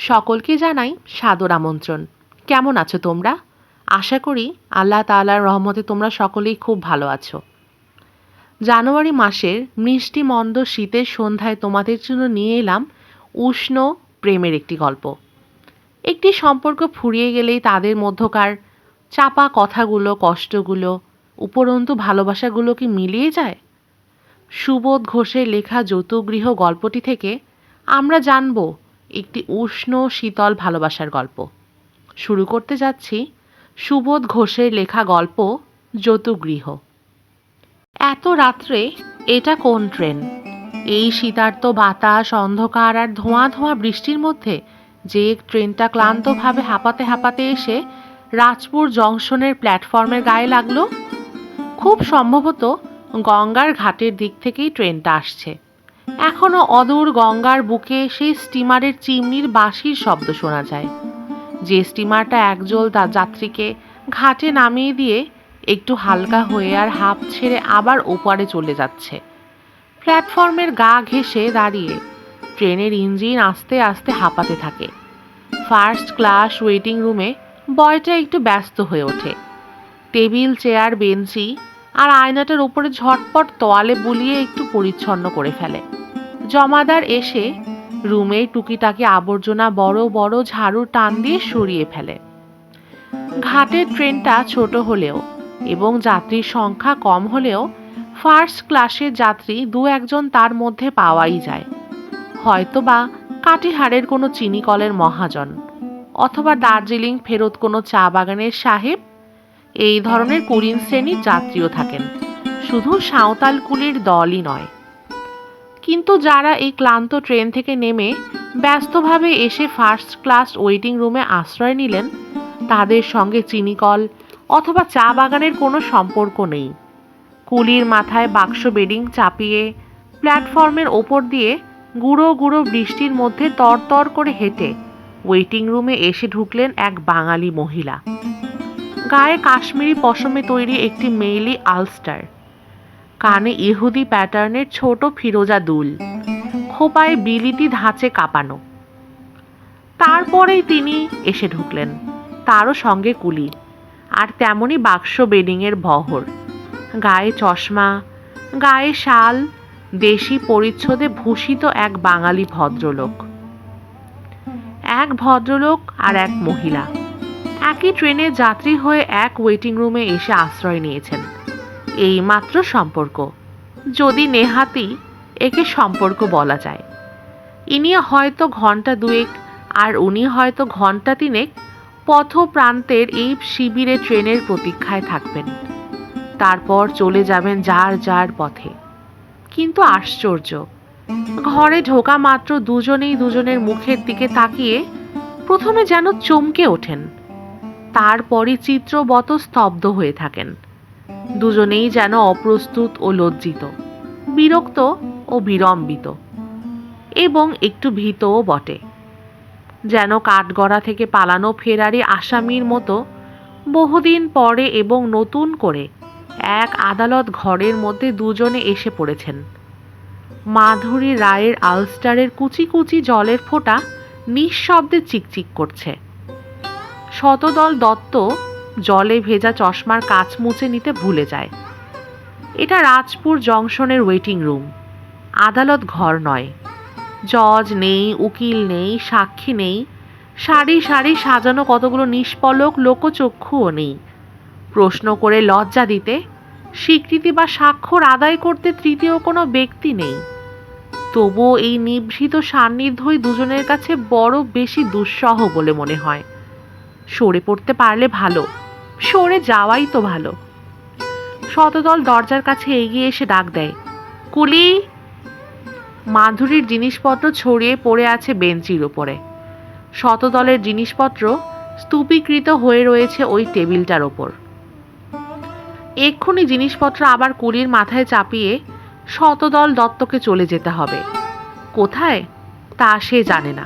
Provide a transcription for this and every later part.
সকলকে জানাই সাদর আমন্ত্রণ। কেমন আছো তোমরা? আশা করি আল্লাহ তাআলার রহমতে তোমরা সকলেই খুব ভালো আছো। জানুয়ারি মাসের মিষ্টি মন্দ শীতের সন্ধ্যায় তোমাদের জন্য নিয়ে এলাম উষ্ণ প্রেমের একটি গল্প। একটি সম্পর্ক ফুরিয়ে গেলেই তাদের মধ্যকার চাপা কথাগুলো, কষ্টগুলো, উপরন্তু ভালোবাসাগুলো কি মিলিয়ে যায়? সুবোধ ঘোষের লেখা যৌতুগৃহ গল্পটি থেকে আমরা জানব একটি উষ্ণ শীতল ভালোবাসার গল্প। শুরু করতে যাচ্ছি সুবোধ ঘোষের লেখা গল্প যৌতুগৃহ। এত রাত্রে এটা কোন ট্রেন? এই শীতার্ত বাতাস, অন্ধকার আর ধোঁয়া ধোঁয়া বৃষ্টির মধ্যে যে ট্রেনটা ক্লান্তভাবে হাঁপাতে হাঁপাতে এসে রাজপুর জংশনের প্ল্যাটফর্মের গায়ে লাগলো। খুব সম্ভবত গঙ্গার ঘাটের দিক থেকেই ট্রেনটা আসছে। এখনো অদূর গঙ্গার বুকে সেই স্টিমারের চিমনির বাঁশির শব্দ শোনা যায়। যে স্টিমারটা একজল যাত্রীকে ঘাটে নামিয়ে দিয়ে একটু হালকা হয়ে আর হাঁপ ছেড়ে আবার ওপারে চলে যাচ্ছে। প্ল্যাটফর্মের গা ঘেঁষে দাঁড়িয়ে ট্রেনের ইঞ্জিন আস্তে আস্তে হাঁপাতে থাকে। ফার্স্ট ক্লাস ওয়েটিং রুমে বয়টা একটু ব্যস্ত হয়ে ওঠে। টেবিল, চেয়ার, বেঞ্চি আর আয়নাটার উপরে ঝটপট তোয়ালে বুলিয়ে একটু পরিচ্ছন্ন করে ফেলে। জমাদার এসে রুমের টুকিটাকি আবর্জনা বড় বড় ঝাড়ু টান দিয়ে সরিয়ে ফেলে। ঘাটের ট্রেনটা ছোট হলেও এবং যাত্রীর সংখ্যা কম হলেও ফার্স্ট ক্লাসের যাত্রী দু একজন তার মধ্যে পাওয়াই যায়। হয়তোবা কাটিহারের কোনো চিনি কলের মহাজন, অথবা দার্জিলিং ফেরত কোনো চা বাগানের সাহেব। এই ধরনের কুলীন শ্রেণীর যাত্রীও থাকেন, শুধু সাঁওতাল কুলির দলই নয়। কিন্তু যারা এই ক্লান্ত ট্রেন থেকে নেমে ব্যস্তভাবে এসে ফার্স্ট ক্লাস ওয়েটিং রুমে আশ্রয় নিলেন, তাদের সঙ্গে চিনিকল অথবা চা বাগানের কোনো সম্পর্ক নেই। কুলির মাথায় বাক্স বেডিং চাপিয়ে প্ল্যাটফর্মের ওপর দিয়ে গুঁড়ো গুঁড়ো বৃষ্টির মধ্যে তরতর করে হেঁটে ওয়েটিং রুমে এসে ঢুকলেন এক বাঙালি মহিলা। গায়ে কাশ্মীরি পশমে তৈরি একটি মেইলি আলস্টার, কানে ইহুদি প্যাটার্নের ছোট ফিরোজা দুল, খোপায় বিলিতি ধাঁচে কাঁপানো। তারপরেই তিনি এসে ঢুকলেন, তারও সঙ্গে কুলি, আর তেমনি বাক্স বেডিংয়ের বহর। গায়ে চশমা, গায়ে শাল, দেশি পরিচ্ছদে ভূষিত এক বাঙালি ভদ্রলোক। এক ভদ্রলোক আর এক মহিলা একই ট্রেনে যাত্রী হয়ে এক ওয়েটিং রুমে এসে আশ্রয় নিয়েছেন। এই মাত্র সম্পর্ক, যদি নেহাতি একে সম্পর্ক বলা যায়। ইনি হয়তো ঘন্টা দুয়েক আর উনি হয়তো ঘন্টা তিনেক পথপ্রান্তের এই শিবিরে ট্রেনের প্রতীক্ষায় থাকবেন। তারপর চলে যাবেন যার যার পথে। কিন্তু আশ্চর্য, ঘরে ঢোকা মাত্র দুজনেই দুজনের মুখের দিকে তাকিয়ে প্রথমে যেন চমকে ওঠেন, তারপরই চিত্রবৎ স্তব্ধ হয়ে থাকেন। দুজনেই যেন অপ্রস্তুত ও লজ্জিত, বিরক্ত ও বিড়ম্বিত, এবং একটু ভীতও বটে। যেন কাঠগড়া থেকে পালানো ফেরারি আসামির মতো বহুদিন পরে এবং নতুন করে এক আদালত ঘরের মধ্যে দুজনে এসে পড়েছেন। মাধুরী রায়ের আলস্টারের কুচি কুচি জলের ফোঁটা নিঃশব্দে চিকচিক করছে। শতদল দত্ত জলে ভেজা চশমার কাচ মুছে নিতে ভুলে যায়। এটা রাজপুর জংশনের ওয়েটিং রুম, আদালত ঘর নয়। জজ নেই, উকিল নেই, সাক্ষী নেই, সারি সারি সাজানো কতগুলো নিষ্পলক লোকচক্ষুও নেই। প্রশ্ন করে লজ্জা দিতে, স্বীকৃতি বা স্বাক্ষর আদায় করতে তৃতীয় কোনো ব্যক্তি নেই। তবুও এই নিভৃত সান্নিধ্যই দুজনের কাছে বড় বেশি দুঃসহ বলে মনে হয়। সরে পড়তে পারলে ভালো, সরে যাওয়াই তো ভালো। শতদল দরজার কাছে এগিয়ে এসে ডাক দেয়, কুলি। মাধুরীর জিনিসপত্র ছড়িয়ে পড়ে আছে বেঞ্চির উপরে। শতদলের জিনিসপত্র স্তূপীকৃত হয়ে রয়েছে ওই টেবিলটার ওপর। এক্ষুনি জিনিসপত্র আবার কুলির মাথায় চাপিয়ে শতদল দত্তকে চলে যেতে হবে। কোথায় তা সে জানে না,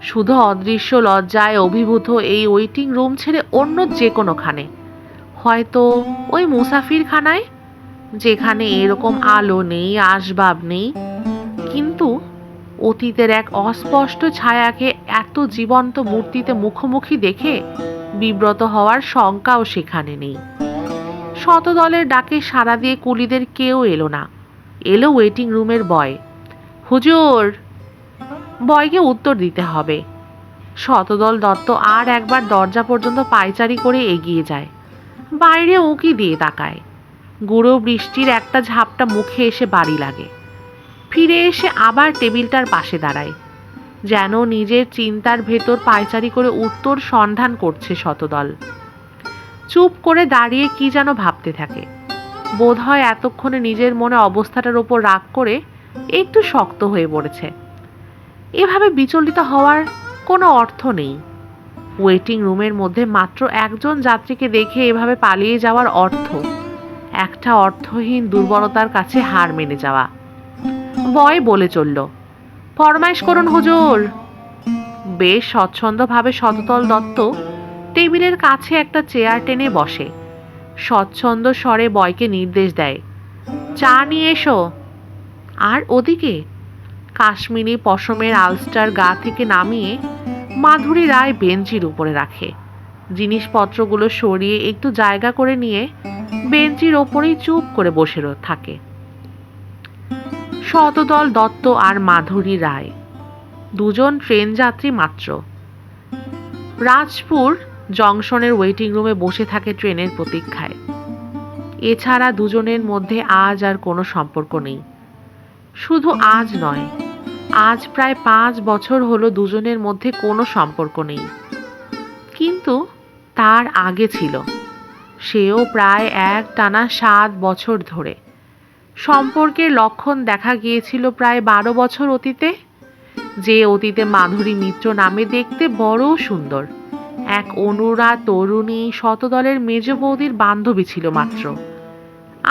শুধু অদৃশ্য লজ্জায় অভিভূত এই ওয়েটিং রুম ছেড়ে অন্য যে কোনোখানে, হয়তো ওই মুসাফিরখানায়, যেখানে এরকম আলো নেই, আসবাব নেই, কিন্তু অতীতের এক অস্পষ্ট ছায়াকে এত এত জীবন্ত মূর্তিতে মুখোমুখি দেখে বিব্রত হওয়ার শঙ্কাও সেখানে নেই। শতদলের ডাকে সাড়া দিয়ে কুলিদের কেউ এলো না। এলো ওয়েটিং রুমের বয়। হুজুর! বয়কে উত্তর দিতে হবে। শতদল দত্ত আর একবার দরজা পর্যন্ত পায়চারি করে এগিয়ে যায়। বাইরে উঁকি দিয়ে তাকায়। গুঁড়ো বৃষ্টির একটা ঝাপটা মুখে এসে বাড়ি লাগে। ফিরে এসে আবার টেবিলটার পাশে দাঁড়ায়, যেন নিজের চিন্তার ভেতর পায়চারি করে উত্তর সন্ধান করছে শতদল। চুপ করে দাঁড়িয়ে কি যেন ভাবতে থাকে। বোধহয় এতক্ষণে নিজের মনে অবস্থাটার ওপর রাগ করে একটু শক্ত হয়ে পড়েছে। এভাবে বিচলিত হওয়ার কোনো অর্থ নেই। ওয়েটিং রুমের মধ্যে মাত্র একজন যাত্রীকে দেখে এভাবে পালিয়ে যাওয়ার অর্থ একটা অর্থহীন দুর্বলতার কাছে হার মেনে যাওয়া। বয় বলে চলল, ফরমাইশ করুন হুজুর। বেশ স্বচ্ছন্দভাবে শতদল দত্ত টেবিলের কাছে একটা চেয়ার টেনে বসে। স্বচ্ছন্দ স্বরে বয়কে নির্দেশ দেয়, চা নিয়ে এসো। আর ওদিকে কাশ্মীরি পশমের আলস্টার গা থেকে নামিয়ে মাধুরী রায় বেঞ্চির উপরে রাখে। জিনিসপত্রগুলো সরিয়ে একটু জায়গা করে নিয়ে বেঞ্চির ওপরেই চুপ করে বসে থাকে। শতদল দত্ত আর মাধুরী রায় দুজন ট্রেন যাত্রী মাত্র। রাজপুর জংশনের ওয়েটিং রুমে বসে থাকে ট্রেনের প্রতীক্ষায়। এছাড়া দুজনের মধ্যে আজ আর কোনো সম্পর্ক নেই। শুধু আজ নয়, আজ প্রায় 5 বছর হলো দুজনের মধ্যে কোনো সম্পর্ক নেই। কিন্তু তার আগে ছিল, সেও প্রায় একটানা 7 বছর ধরে। সম্পর্কের লক্ষণ দেখা গিয়েছিল প্রায় 12 বছর অতীতে। যে অতীতে মাধুরী মিত্র নামে দেখতে বড় সুন্দর এক অনুরা তরুণী শতদলের মেজ বৌদির বান্ধবী ছিল মাত্র।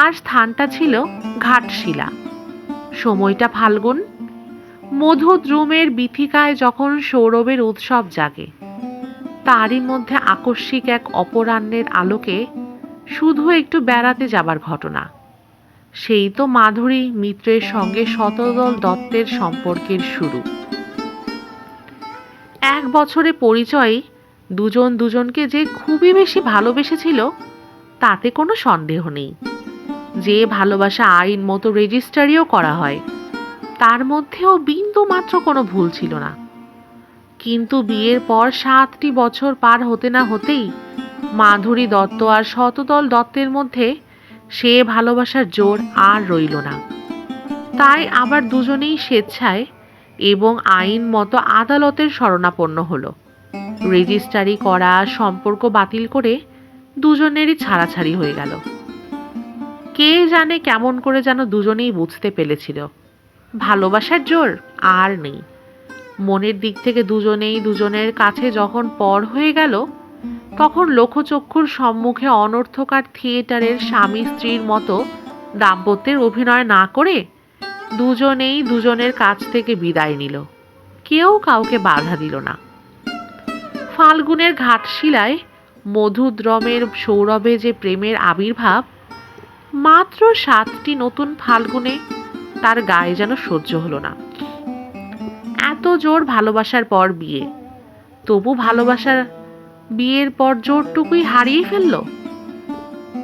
আর স্থানটা ছিল ঘাটশিলা। সময়টা ফাল্গুন। মধুদ্রুমের বীথিকায় যখন সৌরভের উৎসব জাগে, তারই মধ্যে আকস্মিক এক অপরাহ্নের আলোকে শুধু একটু বেড়াতে যাবার ঘটনা। সেই তো মাধুরী মিত্রের সঙ্গে শতদল দত্তের সম্পর্কের শুরু। 1 বছরে পরিচয়ে দুজন দুজনকে যে খুবই বেশি ভালোবেসেছিল তাতে কোনো সন্দেহ নেই। যে ভালোবাসা আইন মতো রেজিস্ট্রারিও করা হয়, তার মধ্যেও বিন্দু মাত্র কোনো ভুল ছিল না। কিন্তু বিয়ের পর 7টি বছর পার হতে না হতেই মাধুরী দত্ত আর শতদল দত্তের মধ্যে সে ভালোবাসার জোর আর রইল না। তাই আবার দুজনেই স্বেচ্ছায় এবং আইন মতো আদালতের শরণাপন্ন হলো। রেজিস্ট্রারি করা সম্পর্ক বাতিল করে দুজনেরই ছাড়াছাড়ি হয়ে গেল। কে জানে কেমন করে যেন দুজনেই বুঝতে পেরেছিল ভালোবাসার জোর আর নেই। মনের দিক থেকে দুজনেই দুজনের কাছে যখন পর হয়ে গেল, তখন লোকচক্ষুর সম্মুখে অনর্থকার থিয়েটারের স্বামী স্ত্রীর মতো দাম্পত্যের অভিনয় না করে দুজনেই দুজনের কাছ থেকে বিদায় নিল। কেউ কাউকে বাধা দিল না। ফাল্গুনের ঘাটশিলায় মধুদ্রমের সৌরভে যে প্রেমের আবির্ভাব, মাত্র 7টি নতুন ফাল্গুনে তার গায়ে যেন সহ্য হলো না। এত জোর ভালোবাসার পর বিয়ে, তবু ভালোবাসার বিয়ের পর জোরটুকুই হারিয়ে ফেলল।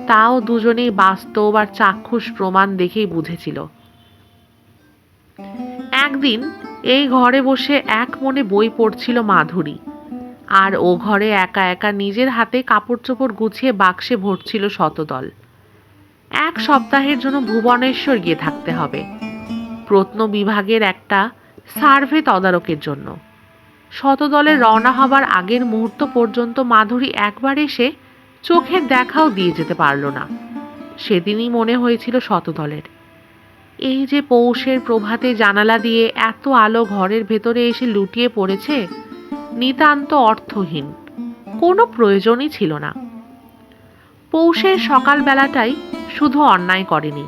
তাও দুজনেই বাস্তব আর চাক্ষুষ প্রমাণ দেখেই বুঝেছিল। একদিন এই ঘরে বসে এক মনে বই পড়ছিল মাধুরী, আর ও ঘরে একা একা নিজের হাতে কাপড় চোপড় গুছিয়ে বাক্সে ভরছিল শতদল। 1 সপ্তাহের জন্য ভুবনেশ্বর গিয়ে থাকতে হবে, প্রত্ন বিভাগের একটা সার্ভে তদারকের জন্য। শতদলের রওনা হবার আগের মুহূর্ত পর্যন্ত মাধুরী একবার এসে চোখের দেখাও দিয়ে যেতে পারল না। সেদিনই মনে হয়েছিল শতদলের, এই যে পৌষের প্রভাতে জানালা দিয়ে এত আলো ঘরের ভেতরে এসে লুটিয়ে পড়েছে, নিতান্ত অর্থহীন, কোনো প্রয়োজনই ছিল না। পৌষের সকালবেলাটাই শুধু অন্যায় করেনি,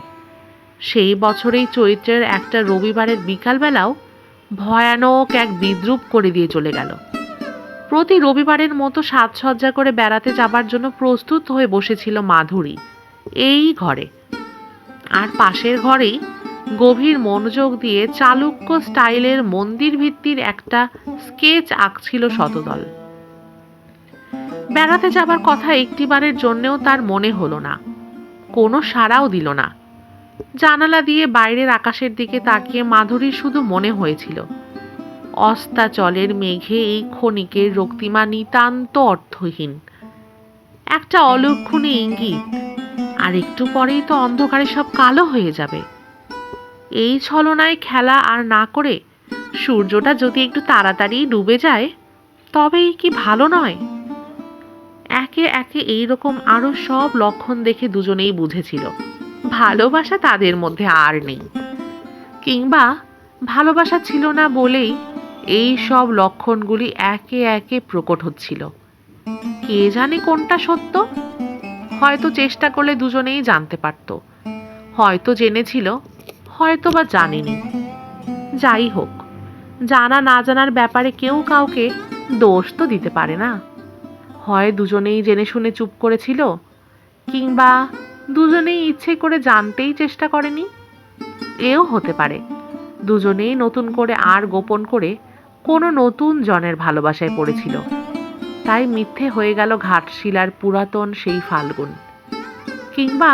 সেই বছরেই চৈত্রের একটা রবিবারের বিকালবেলাও ভয়ানক এক বিদ্রূপ করে দিয়ে চলে গেল। প্রতি রবিবারের মতো সাজসজ্জা করে বেড়াতে যাবার জন্য প্রস্তুত হয়ে বসেছিল মাধুরী এই ঘরে। আর পাশের ঘরেই গভীর মনোযোগ দিয়ে চালুক্য স্টাইলের মন্দির ভিত্তির একটা স্কেচ আঁকছিল শতদল। বেড়াতে যাবার কথা একটিবারের জন্যেও তার মনে হলো না, কোনো সাড়াও দিল না। জানালা দিয়ে বাইরের আকাশের দিকে তাকিয়ে মাধুরীর শুধু মনে হয়েছিল, অস্তাচলের মেঘে এই ক্ষণিকের রক্তিমা নিতান্ত অর্থহীন, একটা অলক্ষণে ইঙ্গিত, আর একটু পরেই তো অন্ধকারে সব কালো হয়ে যাবে। এই ছলনায় খেলা আর না করে সূর্যটা যদি একটু তাড়াতাড়ি ডুবে যায় তবেই কি ভালো নয়? একে একে এইরকম আরো সব লক্ষণ দেখে দুজনেই বুঝেছিল ভালোবাসা তাদের মধ্যে আর নেই, কিংবা ভালোবাসা ছিল না বলেই এই সব লক্ষণগুলি একে একে প্রকট হচ্ছিল। কে জানে কোনটা সত্য? হয়তো চেষ্টা করলে দুজনেই জানতে পারত, হয়তো জেনেছিল, হয়তো বা জানেনি। যাই হোক, জানা না জানার ব্যাপারে কেউ কাউকে দোষ তো দিতে পারে না। হয় দুজনেই জেনে শুনে চুপ করেছিল, কিংবা দুজনেই ইচ্ছে করে জানতেই চেষ্টা করেনি। এও হতে পারে দুজনেই নতুন করে আর গোপন করে কোনো নতুন জনের ভালোবাসায় পড়েছিল, তাই মিথ্যে হয়ে গেল ঘাটশিলার পুরাতন সেই ফাল্গুন। কিংবা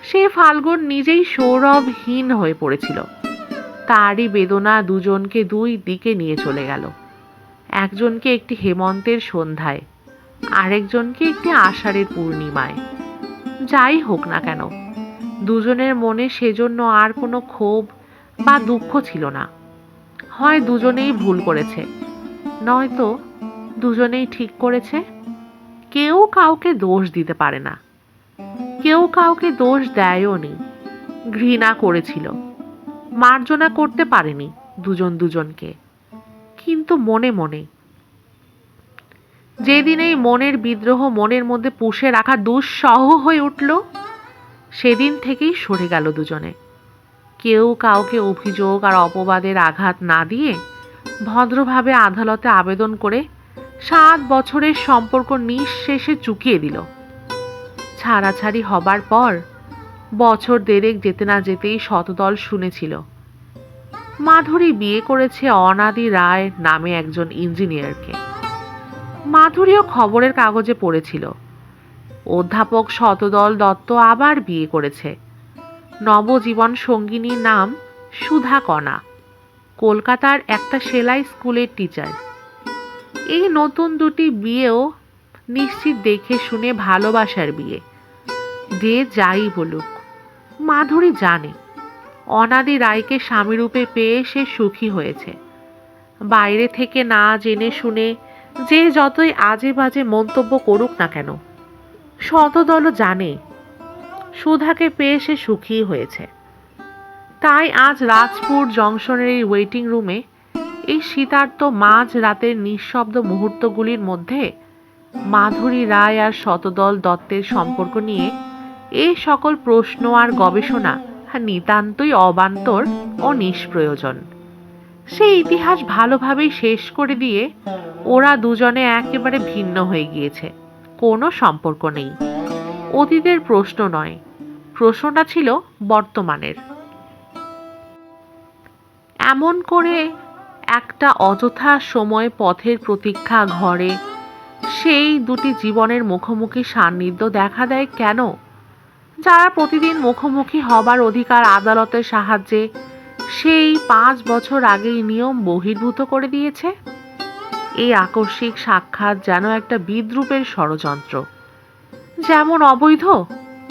সে ফাল্গুন নিজেই সৌরভহীন হয়ে পড়েছিল, তারই বেদনা দুজনকে দুই দিকে নিয়ে চলে গেল। একজনকে একটি হেমন্তের সন্ধ্যায়, আরেকজনকে একটি আষাঢ়ের পূর্ণিমায়। যাই হোক না কেন, দুজনের মনে সেজন্য আর কোনো ক্ষোভ বা দুঃখ ছিল না। হয় দুজনেই ভুল করেছে, নয়তো দুজনেই ঠিক করেছে। কেউ কাউকে দোষ দিতে পারে না, কেউ কাউকে দোষ দেয়ও নি। ঘৃণা করেছিল, মার্জনা করতে পারেনি দুজন দুজনকে, কিন্তু মনে মনে। যেদিন এই মনের বিদ্রোহ মনের মধ্যে পুষে রাখা দুঃসহ হয়ে উঠল, সেদিন থেকেই সরে গেল দুজনে। কেউ কাউকে অভিযোগ আর অপবাদের আঘাত না দিয়ে ভদ্রভাবে আদালতে আবেদন করে 7 বছরের সম্পর্ক নিঃশেষে চুকিয়ে দিল। ছাড়াছাড়ি হবার পর বছর দেড়েক যেতে না যেতেই শতদল শুনেছিল মাধুরী বিয়ে করেছে অনাদি রায় নামে একজন ইঞ্জিনিয়ারকে। মাধুরীও খবরের কাগজে পড়েছিল অধ্যাপক শতদল দত্ত আবার বিয়ে করেছে। নবজীবন সঙ্গিনীর নাম সুধা কণা, কলকাতার একটা সেলাই স্কুলের টিচার। এই নতুন দুটি বিয়েও নিশ্চিত দেখে শুনে ভালোবাসার বিয়ে। যে যাই বলুক, মাধুরী জানে অনাদি রায়কে স্বামীরূপে পেয়ে সে সুখী হয়েছে। বাইরে থেকে না জেনে শুনে যে যতই আজে বাজে মন্তব্য করুক না কেন, শতদলও জানে সুধাকে পেয়ে সে সুখী হয়েছে। তাই আজ রাজপুর জংশনের এই ওয়েটিং রুমে এই শীতার্ত মাঝ রাতের নিঃশব্দ মুহূর্তগুলির মধ্যে মাধুরী রায় আর শতদল দত্তের সম্পর্ক নিয়ে এই সকল প্রশ্ন আর গবেষণা নিতান্তই অবান্তর ও নিষ্প্রয়োজন। সেই ইতিহাস ভালোভাবেই শেষ করে দিয়ে ওরা দুজনে একেবারে ভিন্ন হয়ে গিয়েছে, কোনো সম্পর্ক নেই। অতীতের প্রশ্ন নয়, প্রশ্নটা ছিল বর্তমানের। এমন করে একটা অযথা সময় পথের প্রতীক্ষা ঘরে সেই দুটি জীবনের মুখোমুখি সান্নিধ্য দেখা দেয় কেন? যারা প্রতিদিন মুখোমুখি হবার অধিকার আদালতের সাহায্যে সেই 5 বছর আগেই নিয়ম বহির্ভূত করে দিয়েছে। এই আকস্মিক সাক্ষাৎ যেন একটা বিদ্রূপের ষড়যন্ত্র, যেমন অবৈধ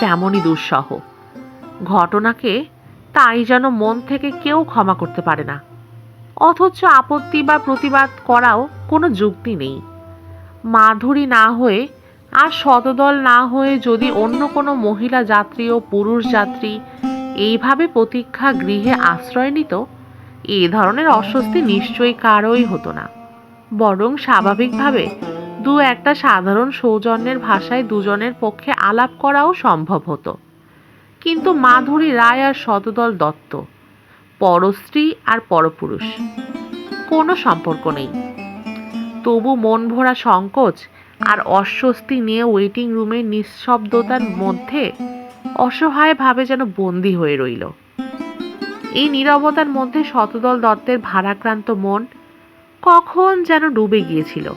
তেমনই দুঃসহ। ঘটনাকে তাই যেন মন থেকে কেউ ক্ষমা করতে পারে না, অথচ আপত্তি বা প্রতিবাদ করাও কোনো যুক্তি নেই। মাধুরী না হয়ে আর শতদল না হয়ে যদি অন্য কোনো মহিলা যাত্রী ও পুরুষ যাত্রী এইভাবে প্রতীক্ষা গৃহে আশ্রয় নিত, এই ধরনের অস্বস্তি নিশ্চয়ই কারোই হতো না। বরং স্বাভাবিকভাবে দু একটা সাধারণ সৌজন্যের ভাষায় দুজনের পক্ষে আলাপ করাও সম্ভব হতো। কিন্তু মাধুরী রায় আর শতদল দত্ত পরস্ত্রী আর পরপুরুষ, কোনো সম্পর্ক নেই। তবু মন ভরা সংকোচ আর অস্বস্তি নিয়ে ওয়েটিং রুমের নিঃশব্দতার মধ্যে অসহায়ভাবে যেন বন্দী হয়ে রইল। এই নীরবতার মধ্যে শতদল দত্তের ভারাক্রান্ত মন কখন যেন ডুবে গিয়েছিল।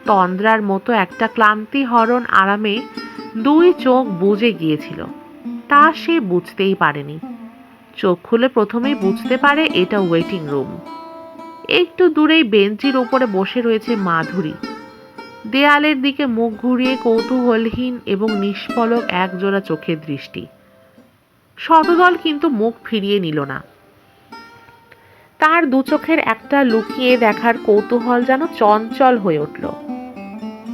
তন্দ্রার মতো একটা ক্লান্তি হরণ আরামে দুই চোখ বুজে গিয়েছিল, তা সে বুঝতেই পারেনি। চোখ খুলে প্রথমেই বুঝতে পারে এটা ওয়েটিং রুম। একটু দূরেই বেঞ্চির উপরে বসে রয়েছে মাধুরী, দেয়ালের দিকে মুখ ঘুরিয়ে কৌতূহলহীন এবং নিষ্পলক একজোড়া চোখের দৃষ্টি। শতদল কিন্তু মুখ ফিরিয়ে নিল না। তার দু চোখের একটা লুকিয়ে দেখার কৌতূহল যেন চঞ্চল হয়ে উঠল।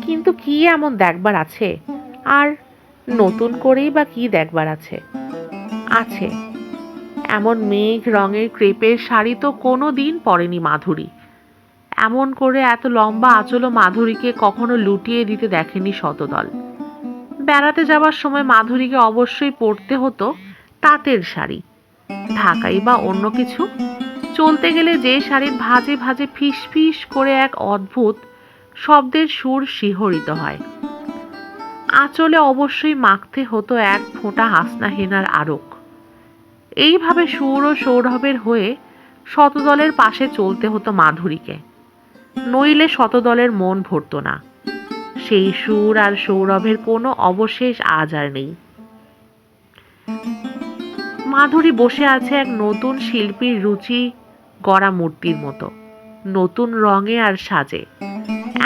কিন্তু কি এমন দেখবার আছে? আর নতুন করেই বা কি দেখবার আছে? আছে, এমন মেঘ রঙের ক্রেপের শাড়ি তো কোনো দিন পরেনি মাধুরী। এমন করে এত লম্বা আঁচলও মাধুরীকে কখনো লুটিয়ে দিতে দেখেনি শতদল। বেড়াতে যাওয়ার সময় মাধুরীকে অবশ্যই পরতে হতো তাঁতের শাড়ি, ঢাকাই বা অন্য কিছু। চলতে গেলে যে শাড়ির ভাঁজে ভাঁজে ফিস ফিস করে এক অদ্ভুত শব্দের সুর শিহরিত হয়, আঁচলে অবশ্যই মাখতে হতো এক ফোঁটা হাসনা হেনার আরক। এইভাবে সুর ও সৌরভের হয়ে শতদলের পাশে চলতে হতো মাধুরীকে, নইলে শতদলের মন ভরত না। সেই সুর আর সৌরভের কোনো অবশেষ আজ আর নেই। মাধুরী বসে আছে এক নতুন শিল্পীর রুচি গড়া মূর্তির মতো, নতুন রঙে আর সাজে।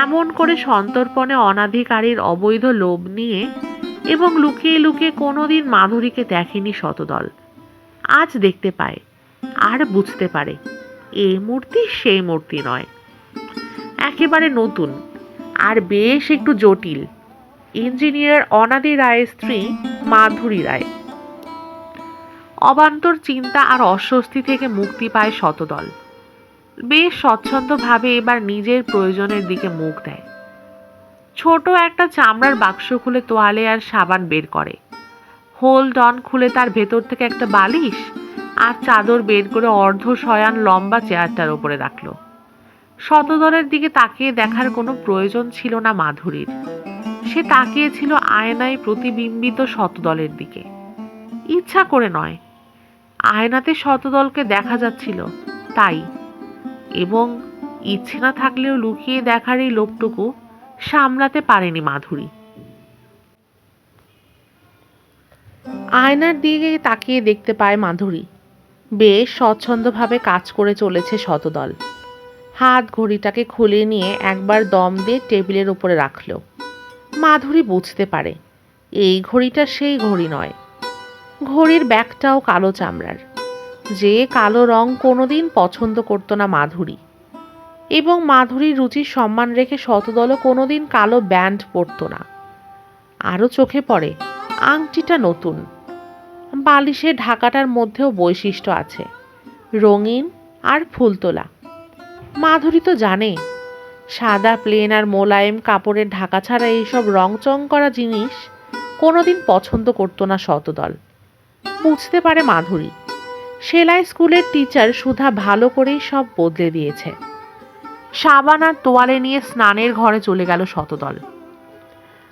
এমন করে সন্তর্পণে অনাধিকারীর অবৈধ লোভ নিয়ে এবং লুকিয়ে লুকিয়ে কোনোদিন মাধুরীকে দেখেনি শতদল। আজ দেখতে পায় আর বুঝতে পারে এই মূর্তি সেই মূর্তি নয়, একেবারে নতুন আর বেশ একটু জটিল। ইঞ্জিনিয়ার অনাদি রায়ের স্ত্রী মাধুরী রায়। অবান্তর চিন্তা আর অস্বস্তি থেকে মুক্তি পায় শতদল। বেশ স্বচ্ছন্দভাবে এবার নিজের প্রয়োজনের দিকে মুখ দেয়। ছোট একটা চামড়ার বাক্স খুলে তোয়ালে আর সাবান বের করে। হোল্ড অন খুলে তার ভেতর থেকে একটা বালিশ আর চাদর বের করে অর্ধ শয়ান লম্বা চেয়ারটার উপরে রাখলো। শতদলের দিকে তাকিয়ে দেখার কোনো প্রয়োজন ছিল না মাধুরীর। সে তাকিয়েছিল আয়নায় প্রতিবিম্বিত শতদলের দিকে। ইচ্ছা করে নয়, আয়নাতে শতদলকে দেখা যাচ্ছিল তাই। এবং ইচ্ছে না থাকলেও লুকিয়ে দেখার এই লোকটুকু সামলাতে পারেনি মাধুরী। আয়নার দিকে তাকিয়ে দেখতে পায় মাধুরী বেশ স্বচ্ছন্দভাবে কাজ করে চলেছে শতদল। হাত ঘড়িটাকে খুলে নিয়ে একবার দম দিয়ে টেবিলের উপরে রাখল। মাধুরী বুঝতে পারে এই ঘড়িটা সেই ঘড়ি নয়। ঘড়ির ব্যাগটাও কালো চামড়ার, যে কালো রং কোনোদিন পছন্দ করতো না মাধুরী। এবং মাধুরীর রুচির সম্মান রেখে শতদলও কোনোদিন কালো ব্যান্ড পরতো না। আরও চোখে পড়ে আংটিটা নতুন। বালিশের ঢাকাটার মধ্যেও বৈশিষ্ট্য আছে, রঙিন আর ফুলতোলা। মাধুরী তো জানে সাদা প্লেন আর মোলায়েম কাপড়ের ঢাকা ছাড়া এইসব রংচং করা জিনিস কোনোদিন পছন্দ করতো না শতদল। বুঝতে পারে মাধুরী সেলাই স্কুলের টিচার সুধা ভালো করেই সব বদলে দিয়েছে। সাবান আর তোয়ালে নিয়ে স্নানের ঘরে চলে গেল শতদল।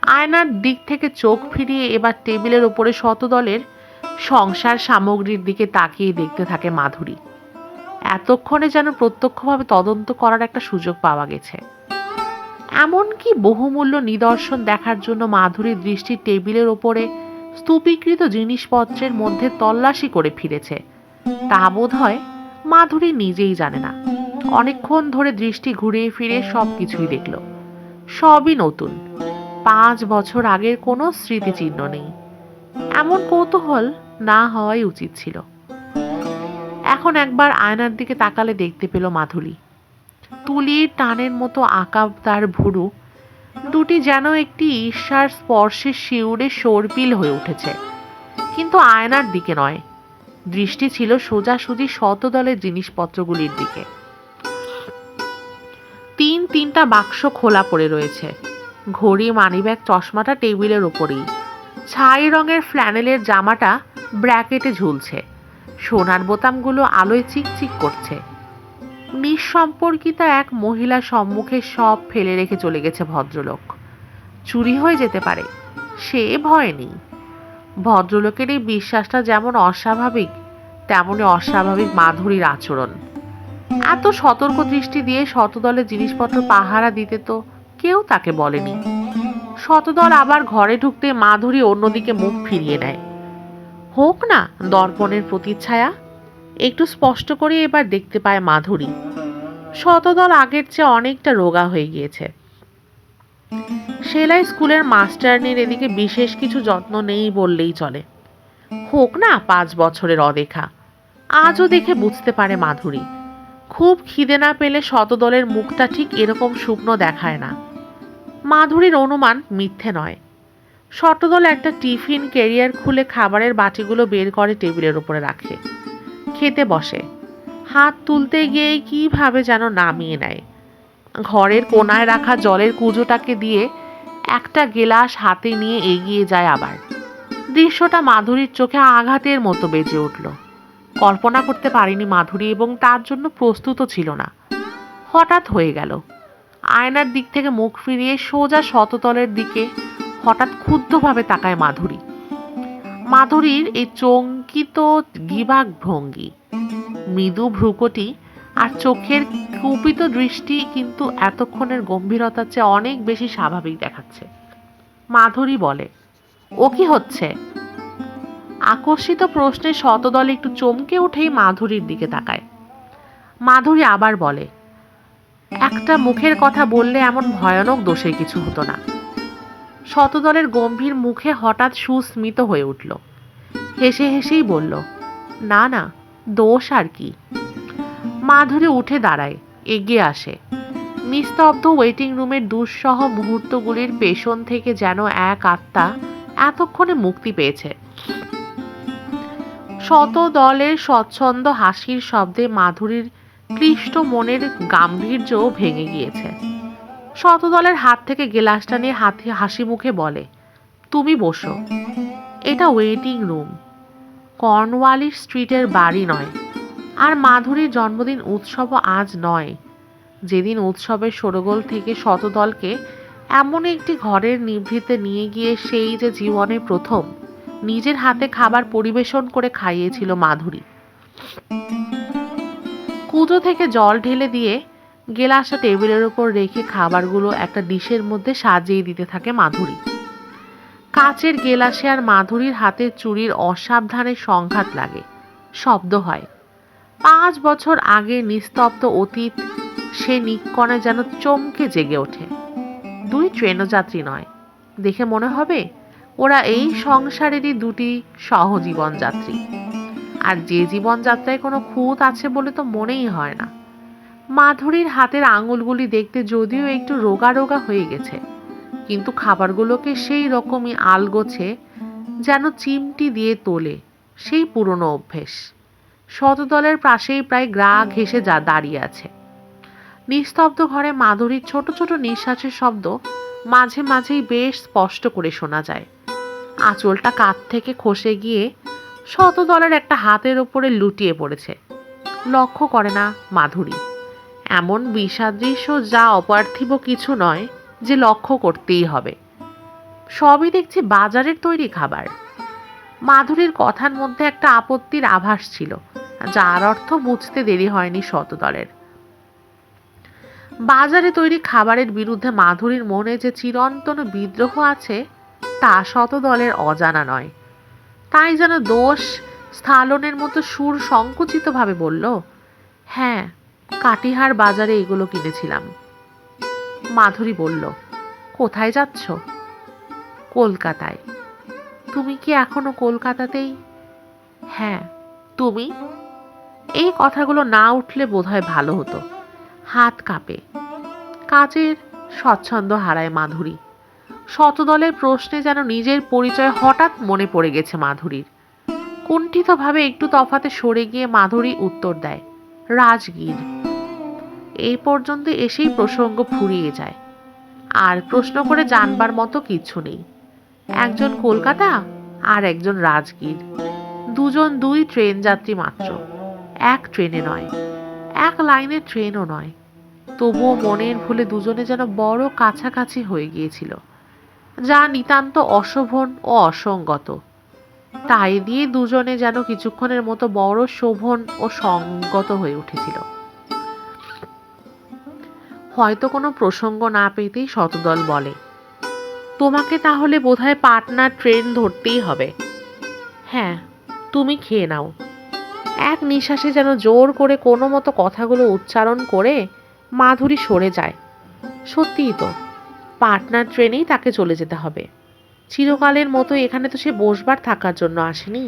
আয়নার দিক থেকে চোখ ফিরিয়ে এবার টেবিলের ওপরে শতদলের সংসার সামগ্রীর দিকে তাকিয়ে দেখতে থাকে মাধুরী। এতক্ষণে যেন প্রত্যক্ষভাবে তদন্ত করার একটা সুযোগ পাওয়া গেছে। এমনকি বহুমূল্য নিদর্শন দেখার জন্য মাধুরীর দৃষ্টি টেবিলের ওপরে স্তূপীকৃত জিনিসপত্রের মধ্যে তল্লাশি করে ফিরেছে, তা বোধ হয় মাধুরী নিজেই জানে না। অনেকক্ষণ ধরে দৃষ্টি ঘুরিয়ে ফিরে সব কিছুই দেখল। সবই নতুন, 5 বছর আগের কোনো স্মৃতিচিহ্ন নেই। এমন কৌতূহল না হওয়াই উচিত ছিল। এখন একবার আয়নার দিকে তাকালে দেখতে পেল মাধুরী তুলির টানের মতো আঁকা তার ভুরু দুটি যেন একটি ঈর্ষার স্পর্শে শিউরে সর্পিল হয়ে উঠেছে। কিন্তু আয়নার দিকে নয়, দৃষ্টি ছিল সোজাসুজি শতদলের জিনিসপত্রগুলির দিকে। তিনটা বাক্স খোলা পড়ে রয়েছে। ঘড়ি, মানিব্যাগ, চশমাটা টেবিলের ওপরেই। ছাই রঙের ফ্ল্যানেলের জামাটা ব্র্যাকেটে ঝুলছে। সোনার বোতামগুলো আলোয় চিকচিক করছে। নিঃসম্পর্কিতা এক মহিলা সম্মুখে সব ফেলে রেখে চলে গেছে ভদ্রলোক। চুরি হয়ে যেতে পারে, সে ভয় নেই। ভদ্রলোকের এই বিশ্বাসটা যেমন অস্বাভাবিক তেমনি অস্বাভাবিক মাধুরীর আচরণ। এত সতর্ক দৃষ্টি দিয়ে শতদলের জিনিসপত্র পাহারা দিতে তো কেউ তাকে বলেনি। শতদল আবার ঘরে ঢুকতে মাধুরী অন্যদিকে মুখ ফিরিয়ে নেয়। হোক না দর্পণের প্রতিচ্ছায়া, একটু স্পষ্ট করে এবার দেখতে পায় মাধুরী। শতদল আগের চেয়ে অনেকটা রোগা হয়ে গিয়েছে। সেলাই স্কুলের মাস্টারনির এদিকে বিশেষ কিছু যত্ন নেই বললেই চলে। হোক না 5 বছরের অদেখা, আজও দেখে বুঝতে পারে মাধুরী। খুব খিদে না পেলে শতদলের মুখটা ঠিক এরকম শুকনো দেখায় না। মাধুরীর অনুমান মিথ্যে নয়। শতদল একটা টিফিন ক্যারিয়ার খুলে খাবারের বাটিগুলো বের করে টেবিলের উপরে রাখে। খেতে বসে। হাত তুলতে গিয়ে কিভাবে যেন নামিয়ে নেয়। ঘরের কোনায় রাখা জলের কুজোটাকে দিয়ে একটা গেলাস হাতে নিয়ে এগিয়ে যায় আবার। দৃশ্যটা মাধুরীর চোখে আঘাতের মতো বেজে উঠল। কল্পনা করতে পারেনি মাধুরী, এবং তার জন্য প্রস্তুতও ছিল না। হঠাৎ হয়ে গেল। আয়নার দিক থেকে মুখ ফিরিয়ে সোজা শতদলের দিকে হঠাৎ ক্ষুব্ধভাবে তাকায় মাধুরী। মাধুরীর এই চমকিত গিবাগ ভঙ্গি, মৃদু ভ্রুকটি আর চোখের কুপিত দৃষ্টি কিন্তু এতক্ষণের গম্ভীরতার চেয়ে অনেক বেশি স্বাভাবিক দেখাচ্ছে। মাধুরী বলে, ও কি হচ্ছে? আকর্ষিত প্রশ্নে শতদল একটু চমকে উঠেই মাধুরীর দিকে তাকায়। মাধুরী আবার বলে, একটা মুখের কথা বললে এমন ভয়ানক দোষের কিছু হতো না। শতদলের গম্ভীর মুখে হঠাৎ সুস্মিত হয়ে উঠল। হেসে হেসেই বলল, না না, দোষ আর কি। মাধুরী উঠে দাঁড়ায়, এগিয়ে আসে। নিস্তব্ধ ওয়েটিং রুমের দুঃসহ মুহূর্তগুলির পেছন থেকে যেন এক আত্মা এতক্ষণে মুক্তি পেয়েছে। শতদলের স্বচ্ছন্দ হাসির শব্দে মাধুরীর ক্লিষ্ট মনের গাম্ভীর্য ভেঙে গিয়েছে। শতদলের হাত থেকে গেলাসটা নিয়ে হাসি মুখে বলে, তুমি বসো। এটা ওয়েটিং রুম, কর্নওয়ালিস স্ট্রিটের বাড়ি নয়। আর মাধুরীর জন্মদিন উৎসব আজ নয়। যেদিন উৎসবের শোরগোল থেকে শতদলকে এমন একটি ঘরের নিভৃতে নিয়ে গিয়ে সেই যে জীবনে প্রথম নিজের হাতে খাবার পরিবেশন করে খাইয়েছিল মাধুরী। কুজো থেকে জল ঢেলে দিয়ে গেলাসটা টেবিলের উপর রেখে খাবারগুলো একটা ডিশের মধ্যে সাজিয়ে দিতে থাকে মাধুরী। কাচের গেলাসে আর মাধুরীর হাতের চুড়ির অসাবধানে সংঘাত লাগে, শব্দ হয়। 5 বছর আগে নিস্তব্ধ অতীত সে নিক্কণে যেন চমকে জেগে ওঠে। 2 ট্রেনযাত্রী নয়, দেখে মনে হবে ওরা এই সংসারেরই 2টি সহজীবন যাত্রী। আর যে জীবনযাত্রায় কোনো খুঁত আছে বলে তো মনেই হয় না। মাধুরীর হাতের আঙুলগুলি দেখতে যদিও একটু রোগা রোগা হয়ে গেছে, কিন্তু খাবারগুলোকে সেই রকমই আলগোছে যেন চিমটি দিয়ে তোলে, সেই পুরনো অভ্যেস। শতদলের পাশেই প্রায় গা ঘেঁষে দাঁড়িয়ে আছে। নিস্তব্ধ ঘরে মাধুরীর ছোট ছোট নিঃশ্বাসের শব্দ মাঝে মাঝেই বেশ স্পষ্ট করে শোনা যায়। আঁচলটা কাঁধ থেকে খসে গিয়ে শতদলের একটা হাতের ওপরে লুটিয়ে পড়েছে। লক্ষ্য করে না মাধুরী। এমন বিষাদৃশ্য যা অপার্থিব কিছু নয় যে লক্ষ্য করতেই হবে। সবই দেখছি বাজারের তৈরি খাবার। মাধুরীর কথার মধ্যে একটা আপত্তির আভাস ছিল, যার অর্থ বুঝতে দেরি হয়নি শতদলের। বাজারে তৈরি খাবারের বিরুদ্ধে মাধুরীর মনে যে চিরন্তন বিদ্রোহ আছে তা শতদলের অজানা নয়। তাই যেন দোষ স্থালনের মতো সুর সংকুচিতভাবে বলল, হ্যাঁ, কাটিহার বাজারে এগুলো কিনেছিলাম। মাধুরী বলল, কোথায় যাচ্ছ? কলকাতায়। তুমি কি এখনো কলকাতাতেই? হ্যাঁ, তুমি? এই কথাগুলো না উঠলে বোধহয় ভালো হতো। হাত কাঁপে। কাজের স্বচ্ছন্দ হারায় মাধুরী। শতদলের প্রশ্নে যেন নিজের পরিচয় হঠাৎ মনে পড়ে গেছে মাধুরীর। কুণ্ঠিতভাবে একটু তফাতে সরে গিয়ে মাধুরী উত্তর দেয়, রাজগীর। এই পর্যন্ত এসেই প্রসঙ্গ ফুরিয়ে যায়। আর প্রশ্ন করে জানবার মতো কিছু নেই। একজন কলকাতা আর একজন রাজগীর, দুজন 2 ট্রেন যাত্রী মাত্র। এক ট্রেনে নয়, এক লাইনের ট্রেনও নয়। তবুও মনের ভুলে দুজনে যেন বড় কাছাকাছি হয়ে গিয়েছিল, যা নিতান্ত অশোভন ও অসঙ্গত। তাই দিয়ে দুজনে যেন কিছুক্ষণের মতো বড় শোভন ও সঙ্গত হয়ে উঠেছিল। হয়তো কোনো প্রসঙ্গ না পেতেই শতদল বলে, তোমাকে তাহলে বোধহয় পাটনা ট্রেন ধরতেই হবে। হ্যাঁ, তুমি খেয়ে নাও। এক নিঃশ্বাসে যেন জোর করে কোনো মতো কথাগুলো উচ্চারণ করে মাধুরী সরে যায়। সত্যিই তো, পাটনার ট্রেনেই তাকে চলে যেতে হবে। চিরকালের মতো এখানে তো সে বসবার থাকার জন্য আসেনি।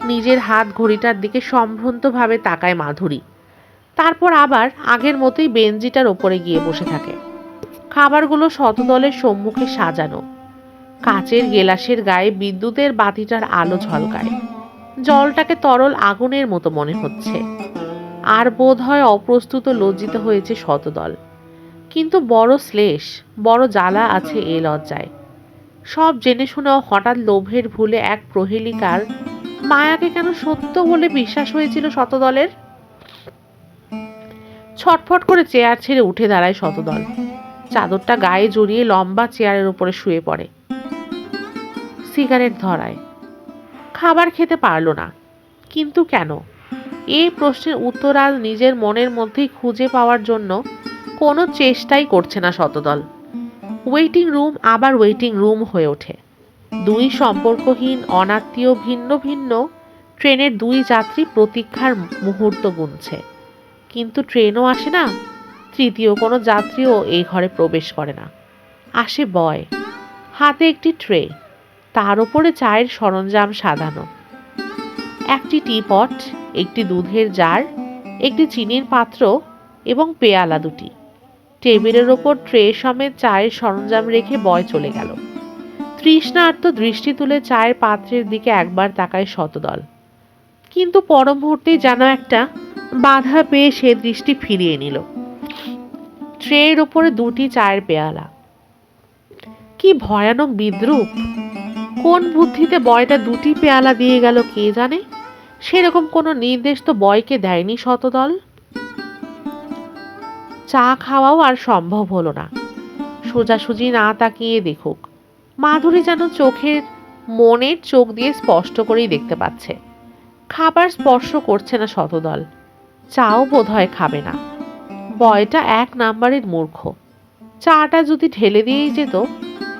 নিজের হাত ঘড়িটার দিকে সম্ভ্রান্তভাবে তাকায় মাধুরী। তারপর আবার আগের মতোই বেঞ্জিটার ওপরে গিয়ে বসে থাকে। খাবারগুলো শতদলের সম্মুখে সাজানো। কাচের গেলাসের গায়ে বিদ্যুতের বাতিটার আলো ঝলকায়। জলটাকে তরল আগুনের মতো মনে হচ্ছে। আর বোধ হয় অপ্রস্তুত লজ্জিত হয়েছে শতদল। কিন্তু বড় শ্লেষ, বড় জ্বালা আছে এ লজ্জায়। সব জেনে শুনেও হঠাৎ লোভের ভুলে এক প্রহেলিকার মায়াকে কেন সত্য বলে বিশ্বাস হয়েছিল শতদলের। ছটফট করে চেয়ার ছেড়ে উঠে দাঁড়ায় শতদল। চাদরটা গায়ে জড়িয়ে লম্বা চেয়ারের উপরে শুয়ে পড়ে। সিগারেট ধরায়। খাবার খেতে পারল না, কিন্তু কেন? এই প্রশ্নের উত্তর আজ নিজের মনের মধ্যেই খুঁজে পাওয়ার জন্য কোনো চেষ্টাই করছে না শতদল। ওয়েটিং রুম আবার ওয়েটিং রুম হয়ে ওঠে। দুই সম্পর্কহীন অনাত্মীয় ভিন্ন ভিন্ন ট্রেনের দুই যাত্রী প্রতীক্ষার মুহূর্ত গুনছে। কিন্তু ট্রেনও আসে না, তৃতীয় কোনো যাত্রীও এই ঘরে প্রবেশ করে না। আসে বয়, হাতে একটি ট্রে, তার উপরে চায়ের সরঞ্জাম সাজানো। একটি টিপট, একটি দুধের জার, একটি চিনির পাত্র এবং পেয়ালা দুটি। টেবিলের ওপর ট্রে সমেত চায়ের সরঞ্জাম রেখে বয় চলে গেল। তৃষ্ণার্ত দৃষ্টি তুলে চায়ের পাত্রের দিকে একবার তাকায় শতদল, কিন্তু পর মুহূর্তেই যেন একটা বাধা পেয়ে সে দৃষ্টি ফিরিয়ে নিল। ট্রের ওপরে দুটি চায়ের পেয়ালা। কি ভয়ানক বিদ্রূপ! কোন বুদ্ধিতে বয়টা দুটি পেয়ালা দিয়ে গেল কে জানে। সেরকম কোনো নির্দেশ তো বয়কে দেয়নি শতদল। চা খাওয়াও আর সম্ভব হলো না। সোজাসুজি না তাকিয়ে দেখুক, মাধুরী যেন চোখের মনের চোখ দিয়ে স্পষ্ট করেই দেখতে পাচ্ছে। খাবার স্পর্শ করছে না শতদল, চাও বোধহয় খাবে না। বয়টা এক নাম্বারের মূর্খ। চাটা যদি ঢেলে দিয়েই যেত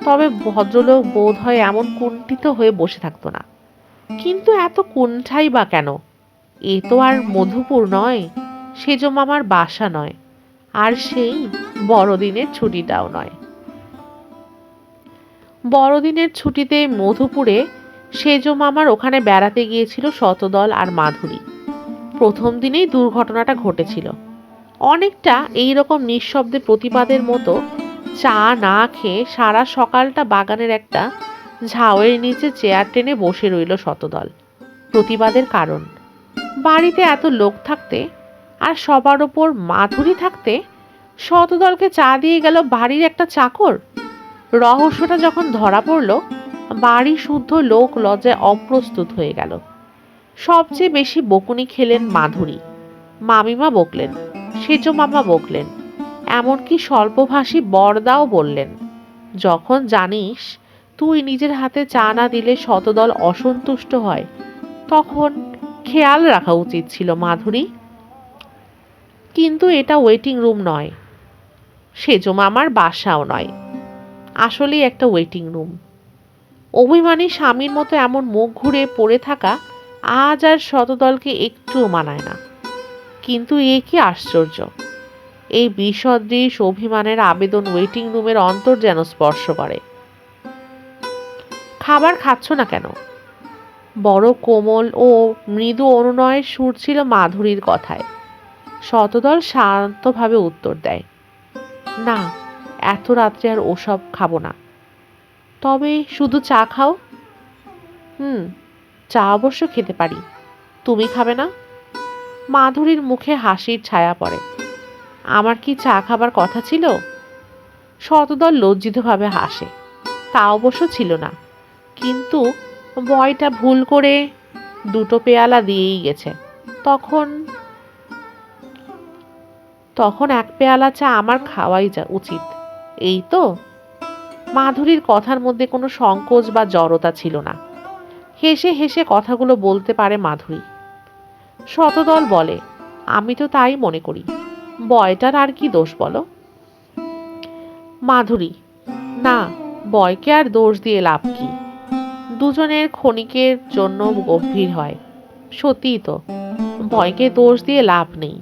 তবে ভদ্রলোক বোধ হয় এমন কুণ্ঠিত হয়ে বসে থাকতো না। কিন্তু এত কুণ্ঠাই বা কেন? এ তো আর মধুপুর নয়, সেজ মামার বাসা নয়, আর সেই বড়দিনের ছুটিটাও নয়। বড়দিনের ছুটিতে মধুপুরে সেজ মামার ওখানে বেড়াতে গিয়েছিল শতদল আর মাধুরী। প্রথম দিনেই দুর্ঘটনাটা ঘটেছিল। অনেকটা এইরকম নিঃশব্দে প্রতিবাদের মতো চা না খেয়ে সারা সকালটা বাগানের একটা ঝাউয়ের নিচে চেয়ার টেনে বসে রইল শতদল। প্রতিবাদের কারণ, বাড়িতে এত লোক থাকতে আর সবার ওপর মাধুরী থাকতে শতদলকে চা দিয়ে গেল বাড়ির একটা চাকর। রহস্যটা যখন ধরা পড়ল, বাড়ি শুদ্ধ লোক লজ্জায় অপ্রস্তুত হয়ে গেল। সবচেয়ে বেশি বকুনি খেলেন মাধুরী। মামিমা বকলেন, সেজ মামা বকলেন, এমনকি স্বল্পভাষী বরদাও বললেন, যখন জানিস তুই নিজের হাতে চা না দিলে শতদল অসন্তুষ্ট হয়, তখন খেয়াল রাখা উচিত ছিল মাধুরী। কিন্তু এটা ওয়েটিং রুম নয়, সেজ মামার বাসাও নয়, আসলেই একটা ওয়েটিং রুম। অভিমানী স্বামীর মতো এমন মুখ ঘুরে পড়ে থাকা আজ আর শতদলকে একটুও মানায় না। কিন্তু এ কি আশ্চর্য! এই বিসদৃশ অভিমানের আবেদন ওয়েটিং রুমের অন্তর যেন স্পর্শ করে। খাবার খাচ্ছ না কেন? বড় কোমল ও মৃদু অনুনয়ের সুর ছিল মাধুরীর কথায়। শতদল শান্তভাবে উত্তর দেয়, না, এত রাত্রে আর ওসব খাবো না। তবে শুধু চা খাও? চা অবশ্য খেতে পারি, তুমি খাবে না? মাধুরীর মুখে হাসির ছায়া পড়ে। আমার কি চা খাবার কথা ছিল? শতদল লজ্জিতভাবে হাসে। তা অবশ্য ছিল না, কিন্তু বয়টা ভুল করে দুটো পেয়ালা দিয়েই গেছে। তখন তখন এক পেয়ালা চা আমার খাওয়াই উচিত, এই তো। মাধুরীর কথার মধ্যে কোনো সংকোচ বা জড়তা ছিল না। হেসে হেসে কথাগুলো বলতে পারে মাধুরী। শতদল বলে, আমি তো তাই মনে করি। বয়টার আর কি দোষ বলো? মাধুরী, না, বয়কে আর দোষ দিয়ে লাভ কি? দুজনের ক্ষণিকের জন্য গম্ভীর হয়। সত্যিই তো, বয়কে দোষ দিয়ে লাভ নেই।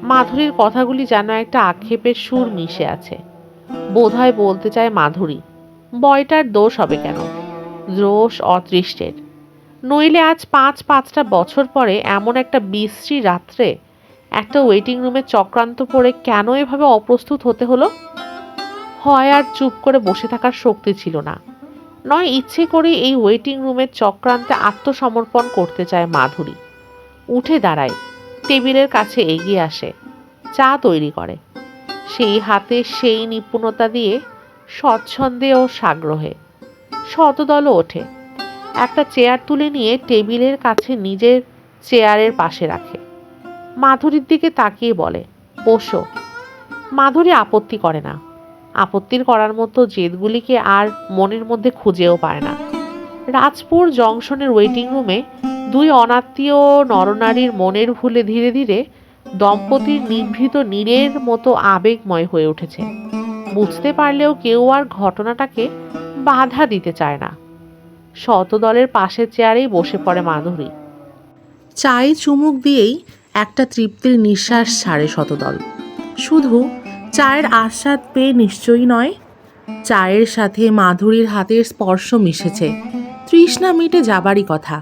মাধুরীর কথাগুলি যেন একটা আক্ষেপের সুর মিশে আছে। বোধহয় বলতে চায় মাধুরী, বয়টার দোষ হবে কেন? দোষ অতৃষ্টের। নইলে আজ ৫টা বছর পরে এমন একটা বিশ্রী রাত্রে একটা ওয়েটিং রুমে চক্রান্ত পড়ে কেন এভাবে অপ্রস্তুত হতে হলো? হয় আর চুপ করে বসে থাকার শক্তি ছিল না, নয় ইচ্ছে করে এই ওয়েটিং রুমের চক্রান্তে আত্মসমর্পণ করতে চায় মাধুরী। উঠে দাঁড়ায়, টেবিলের কাছে এগিয়ে আসে, চা তৈরি করে। সেই হাতে সেই নিপুণতা দিয়ে, স্বচ্ছন্দে ও সাগ্রহে। শতদলও ওঠে, একটা চেয়ার তুলে নিয়ে টেবিলের কাছে নিজের চেয়ারের পাশে রাখে। মাধুরীর দিকে তাকিয়ে বলে, বসো। মাধুরী আপত্তি করে না। আপত্তির করার মতো জেদগুলিকে আর মনের মধ্যে খুঁজেও পায় না। রাজপুর জংশনের ওয়েটিং রুমে দুই অনাত্মীয় নরনারীর মনের ভুলে ধীরে ধীরে দম্পতির নিভৃত নীরের মতো আবেগময় হয়ে উঠেছে। বুঝতে পারলেও কেউ আর ঘটনাটাকে বাধা দিতে চায় না। শতদলের পাশের চেয়ারেই বসে পড়ে মাধুরী। চায়ে চুমুক দিয়েই একটা তৃপ্তির নিঃশ্বাস ছাড়ে শতদল। শুধু চায়ের আস্বাদ পেয়ে নিশ্চয়ই নয়, চায়ের সাথে মাধুরীর হাতের স্পর্শ মিশেছে, তৃষ্ণা মিটে যাবারই কথা।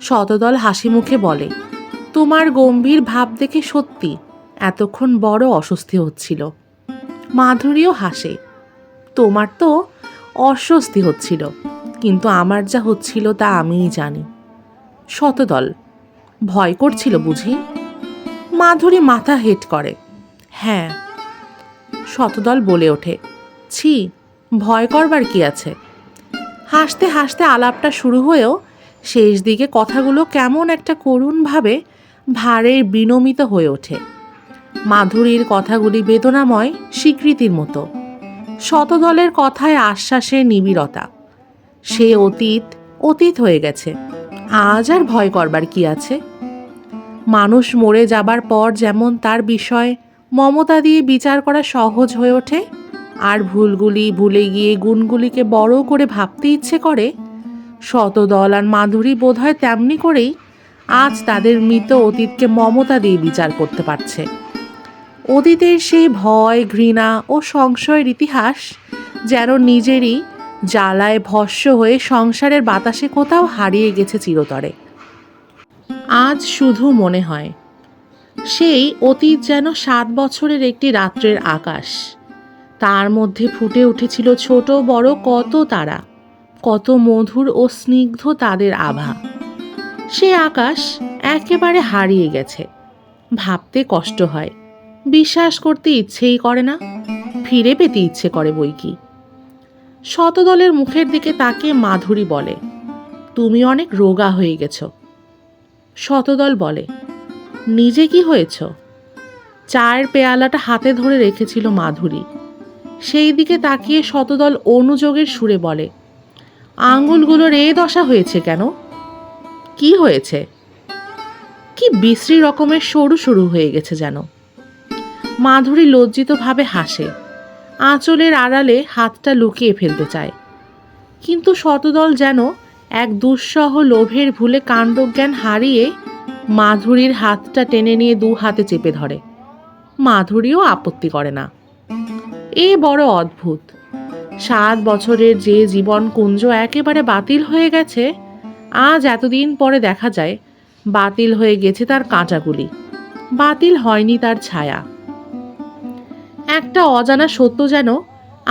শতদল হাসি মুখে বলে, তোমার গম্ভীর ভাব দেখে সত্যি এতক্ষণ বড় অস্বস্তি হচ্ছিল। মাধুরীও হাসে, তোমার তো অস্বস্তি হচ্ছিল, কিন্তু আমার যা হচ্ছিল তা আমিই জানি। শতদল, ভয় করছিল বুঝি? মাধুরী মাথা হেট করে, হ্যাঁ। শতদল বলে ওঠে, ছি, ভয় করবার কি আছে? হাসতে হাসতে আলাপটা শুরু হয়েও শেষ দিকে কথাগুলো কেমন একটা করুণভাবে ভারে বিনমিত হয়ে ওঠে। মাধুরীর কথাগুলি বেদনাময় স্বীকৃতির মতো। শতদলের কথায় আশ্বাসের নিবিড়তা। সে অতীত অতীত হয়ে গেছে, আজ আর ভয় করবার কি আছে? মানুষ মরে যাবার পর যেমন তার বিষয় মমতা দিয়ে বিচার করা সহজ হয়ে ওঠে, আর ভুলগুলি ভুলে গিয়ে গুণগুলিকে বড় করে ভাবতে ইচ্ছে করে, শতদল আর মাধুরী বোধহয় তেমনি করেই আজ তাদের মৃত অতীতকে মমতা দিয়ে বিচার করতে পারছে। অতীতের সেই ভয়, ঘৃণা ও সংশয়ের ইতিহাস যেন নিজেরই জ্বালায় ভস্ম হয়ে সংসারের বাতাসে কোথাও হারিয়ে গেছে চিরতরে। আজ শুধু মনে হয় সেই অতীত যেন 7 বছরের একটি রাত্রের আকাশ। তার মধ্যে ফুটে উঠেছিল ছোট বড় কত তারা, কত মধুর ও স্নিগ্ধ তাদের আভা। সে আকাশ একেবারে হারিয়ে গেছে। ভাবতে কষ্ট হয়, বিশ্বাস করতে ইচ্ছেই করে না, ফিরে পেতে ইচ্ছে করে বই কি। শতদলের মুখের দিকে তাকিয়ে মাধুরী বলে, তুমি অনেক রোগা হয়ে গেছ। শতদল বলে, নিজে কি হয়েছ? চায়ের পেয়ালাটা হাতে ধরে রেখেছিল মাধুরী। সেই দিকে তাকিয়ে শতদল অনুযোগের সুরে বলে, আঙুলগুলোর এ দশা হয়েছে কেন? কি হয়েছে? কি বিশ্রী রকমের সরু সরু হয়ে গেছে যেন। মাধুরী লজ্জিতভাবে হাসে, আঁচলের আড়ালে হাতটা লুকিয়ে ফেলতে চায়, কিন্তু শতদল যেন এক দুঃসহ লোভের ভুলে কাণ্ডজ্ঞান হারিয়ে মাধুরীর হাতটা টেনে নিয়ে 2 হাতে চেপে ধরে। মাধুরীও আপত্তি করে না। এ বড় অদ্ভুত। 7 বছরের যে জীবন কুঞ্জ একেবারে বাতিল হয়ে গেছে, আজ এতদিন পরে দেখা যায় বাতিল হয়ে গেছে তার কাঁটাগুলি, বাতিল হয়নি তার ছায়া। একটা অজানা সত্য যেন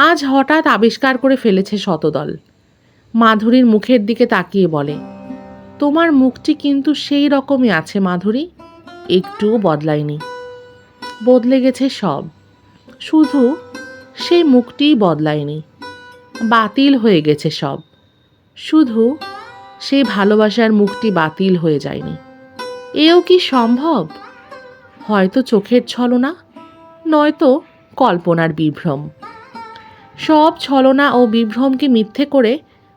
আজ হঠাৎ আবিষ্কার করে ফেলেছে শতদল। মাধুরীর মুখের দিকে তাকিয়ে বলে, তোমার মুখটি কিন্তু সেই রকমই আছে মাধুরী, একটুও বদলায়নি। বদলে গেছে সব, শুধু সেই মুখটিই বদলায়নি। বাতিল হয়ে গেছে সব, শুধু সেই ভালোবাসার মুখটি বাতিল হয়ে যায়নি। এও কি সম্ভব? হয়তো চোখের ছলনা, নয়তো কল্পনার বিভ্রম। সব ছলনা ও বিভ্রমকে মিথ্যে করে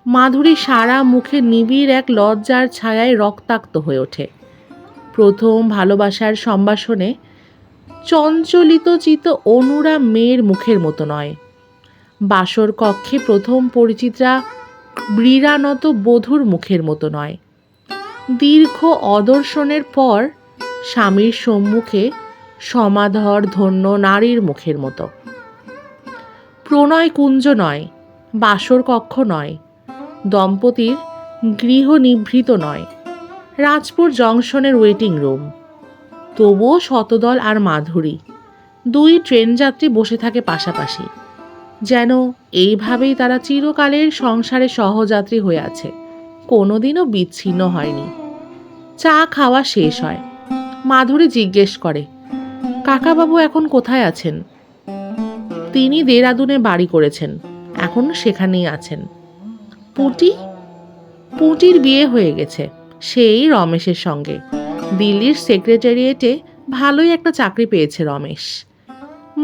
মাধুরী সারা মুখে নিবিড় এক লজ্জার ছায়ায় রক্তাক্ত হয়ে ওঠে। প্রথম ভালোবাসার সম্ভাষণে চঞ্চলিত চিত অনুরা মেয়ের মুখের মতো নয়। বাসর কক্ষে প্রথম পরিচিতা ব্রীড়ানত বধূর মুখের মতো নয়। দীর্ঘ অদর্শনের পর স্বামীর সম্মুখে সমাধর ধন্য নারীর মুখের মতো। প্রণয় কুঞ্জ নয়, বাসর কক্ষ নয়, দম্পতির গৃহ নিভৃত নয়, রাজপুর জংশনের ওয়েটিং রুম। তবুও শতদল আর মাধুরী দুই ট্রেন যাত্রী বসে থাকে পাশাপাশি, যেন এইভাবেই তারা চিরকালের সংসারে সহযাত্রী হয়ে আছে, কোনোদিনও বিচ্ছিন্ন হয়নি। চা খাওয়া শেষ হয়। মাধুরী জিজ্ঞেস করে, কাকাবাবু এখন কোথায় আছেন? তিনি দেরাদুনে বাড়ি করেছেন, এখন সেখানেই আছেন। পুঁটি? পুঁটির বিয়ে হয়ে গেছে, সেই রমেশের সঙ্গে। দিল্লির সেক্রেটারিয়েটে ভালোই একটা চাকরি পেয়েছে রমেশ।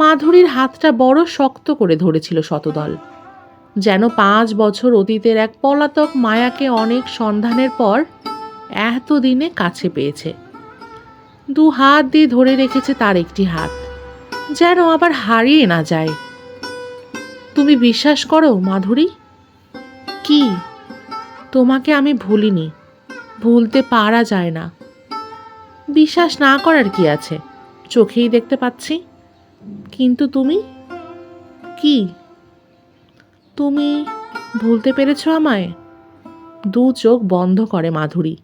মাধুরীর হাতটা বড় শক্ত করে ধরেছিল শতদল, যেন 5 বছর অতীতের এক পলাতক মায়াকে অনেক সন্ধানের পর এতদিনে কাছে পেয়েছে। 2 হাত দিয়ে ধরে রেখেছে তার একটি হাত, যেন আবার হারিয়ে না যায়। তুমি বিশ্বাস করো মাধুরী? কি? তোমাকে আমি ভুলিনি, ভুলতে পারা যায় না। বিশ্বাস না করার কি আছে, চোখেই দেখতে পাচ্ছি। কিন্তু তুমি? কি? তুমি ভুলতে পেরেছ আমায়? 2 চোখ বন্ধ করে মাধুরী,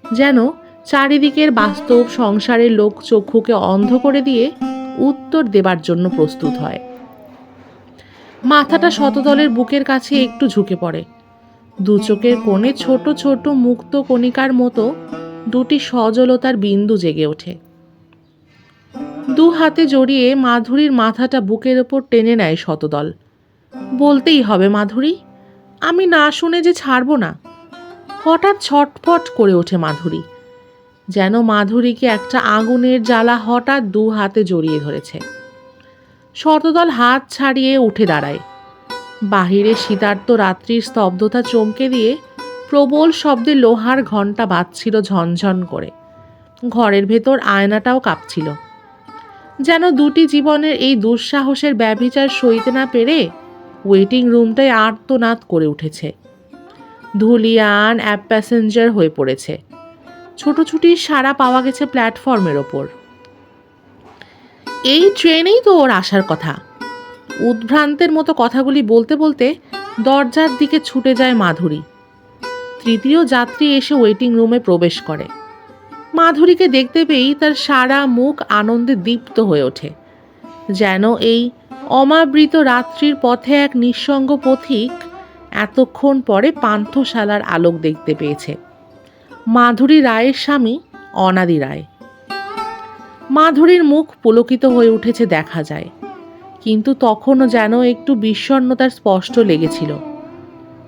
যেন চারিদিকের বাস্তব সংসারের লোক চক্ষুকে অন্ধ করে দিয়ে উত্তর দেবার জন্য প্রস্তুত হয়। মাথাটা শতদলের বুকের কাছে একটু ঝুঁকে পড়ে। 2 চোখের কোণে ছোট ছোট মুক্ত কণিকার মতো 2টি সজলতার বিন্দু জেগে ওঠে। 2 হাতে জড়িয়ে মাধুরীর মাথাটা বুকের ওপর টেনে নেয় শতদল। বলতেই হবে মাধুরী, আমি না শুনে যে ছাড়ব না। হঠাৎ ছটফট করে ওঠে মাধুরী, যেন মাধুরীকে একটা আগুনের জ্বালা হঠাৎ 2 হাতে জড়িয়ে ধরেছে। শতদল হাত ছাড়িয়ে উঠে দাঁড়ায়। বাহিরে শীতার্ত রাত্রির স্তব্ধতা চমকে দিয়ে প্রবল শব্দে লোহার ঘণ্টা বাজছিল ঝনঝন করে। ঘরের ভেতর আয়নাটাও কাঁপছিল, যেন 2টি জীবনের এই দুঃসাহসের ব্যভিচার সইতে না পেরে ওয়েটিং রুমটায় আর্তনাদ করে উঠেছে। ধুলিয়ান অ্যাপ প্যাসেঞ্জার হয়ে পড়েছে। ছোটোছুটির সাড়া পাওয়া গেছে প্ল্যাটফর্মের ওপর। এই ট্রেনেই তো ওর আসার কথা। উদ্ভ্রান্তের মতো কথাগুলি বলতে বলতে দরজার দিকে ছুটে যায় মাধুরী। 3য় যাত্রী এসে ওয়েটিং রুমে প্রবেশ করে। মাধুরীকে দেখতে পেয়েই তার সারা মুখ আনন্দে দীপ্ত হয়ে ওঠে, যেন এই অমাবৃত রাত্রির পথে এক নিঃসঙ্গ পথিক এতক্ষণ পরে পান্থশালার আলোক দেখতে পেয়েছে। মাধুরী রায়ের স্বামী অনাদি রায়। মাধুরীর মুখ পুলকিত হয়ে উঠেছে দেখা যায়, কিন্তু তখনও যেন একটু বিষণ্ণতার স্পষ্ট লেগেছিল।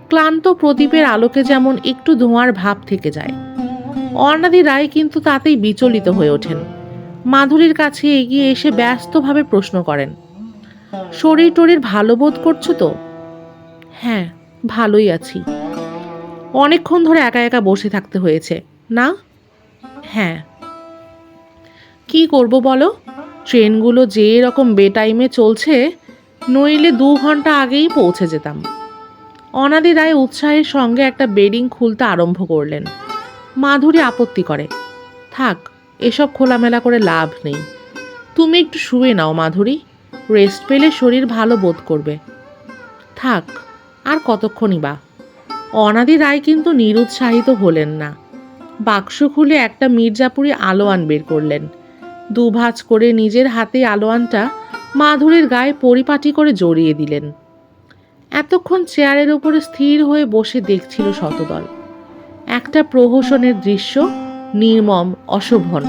ক্লান্ত প্রদীপের আলোকে যেমন একটু ধোঁয়ার ভাব থেকে যায়। অনাদি রায় কিন্তু তাতেই বিচলিত হয়ে ওঠেন। মাধুরীর কাছে এগিয়ে এসে ব্যস্তভাবে প্রশ্ন করেন, শরীর টরীর ভালো বোধ করছো তো? হ্যাঁ, ভালোই আছি। অনেকক্ষণ ধরে একা একা বসে থাকতে হয়েছে না? হ্যাঁ। কি করব বলো, ট্রেনগুলো যে রকম বেটাইমে চলছে, নইলে 2 ঘন্টা আগেই পৌঁছে যেতাম। অনাদি রায় উৎসাহের সঙ্গে একটা বেডিং খুলতে আরম্ভ করলেন। মাধুরী আপত্তি করে, থাক, এসব খোলামেলা করে লাভ নেই। তুমি একটু শুয়ে নাও মাধুরী, রেস্ট পেলে শরীর ভালো বোধ করবে। থাক, আর কতক্ষণই বা। অনাদি রায় কিন্তু নিরুৎসাহিত হলেন না। বাক্স খুলে একটা মির্জাপুরি আলোয়ান বের করলেন। 2 ভাঁজ করে নিজের হাতে আলোয়ানটা মাধুরীর গায়ে পরিপাটি করে জড়িয়ে দিলেন। এতক্ষণ চেয়ারের উপরে স্থির হয়ে বসে দেখছিল শতদল। একটা প্রহসনের দৃশ্য, নির্মম, অশোভন।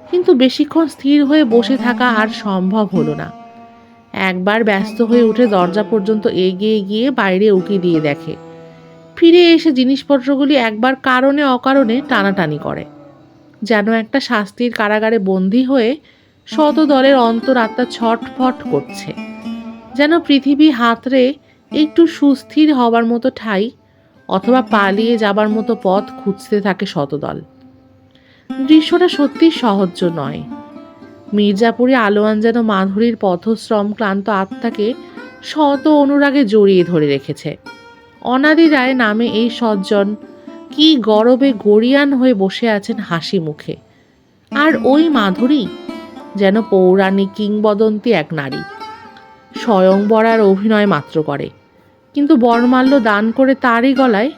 কিন্তু বেশিক্ষণ স্থির হয়ে বসে থাকা আর সম্ভব হলো না। একবার ব্যস্ত হয়ে উঠে দরজা পর্যন্ত এগিয়ে গিয়ে বাইরে উকি দিয়ে দেখে। ফিরে এসে জিনিসপত্রগুলি একবার কারণে অকারণে টানাটানি করে, যেন একটা শাস্তির কারাগারে বন্দী হয়ে শতদলের অন্তরাত্মা ছটফট করছে। যেন পৃথিবী হাতড়ে একটু সুস্থির হবার মতো ঠাঁই অথবা পালিয়ে যাবার মতো পথ খুঁজতে থাকে শতদল। দৃশ্যটা সত্যি সহজ নয়। মির্জাপুরে আলোয়ান যেন মাধুরীর পথশ্রম ক্লান্ত আত্মাকে শত অনুরাগে জড়িয়ে ধরে রেখেছে। অনাদি রায় নামে এই সজ্জন কি গরবে গরিয়ান হয়ে বসে আছেন হাসি মুখে। আর ওই মাধুরী যেন পৌরাণিক কিংবদন্তি এক নারী, স্বয়ংবরার অভিনয় মাত্র করে, কিন্তু বরমাল্য দান করে তারই গলায়,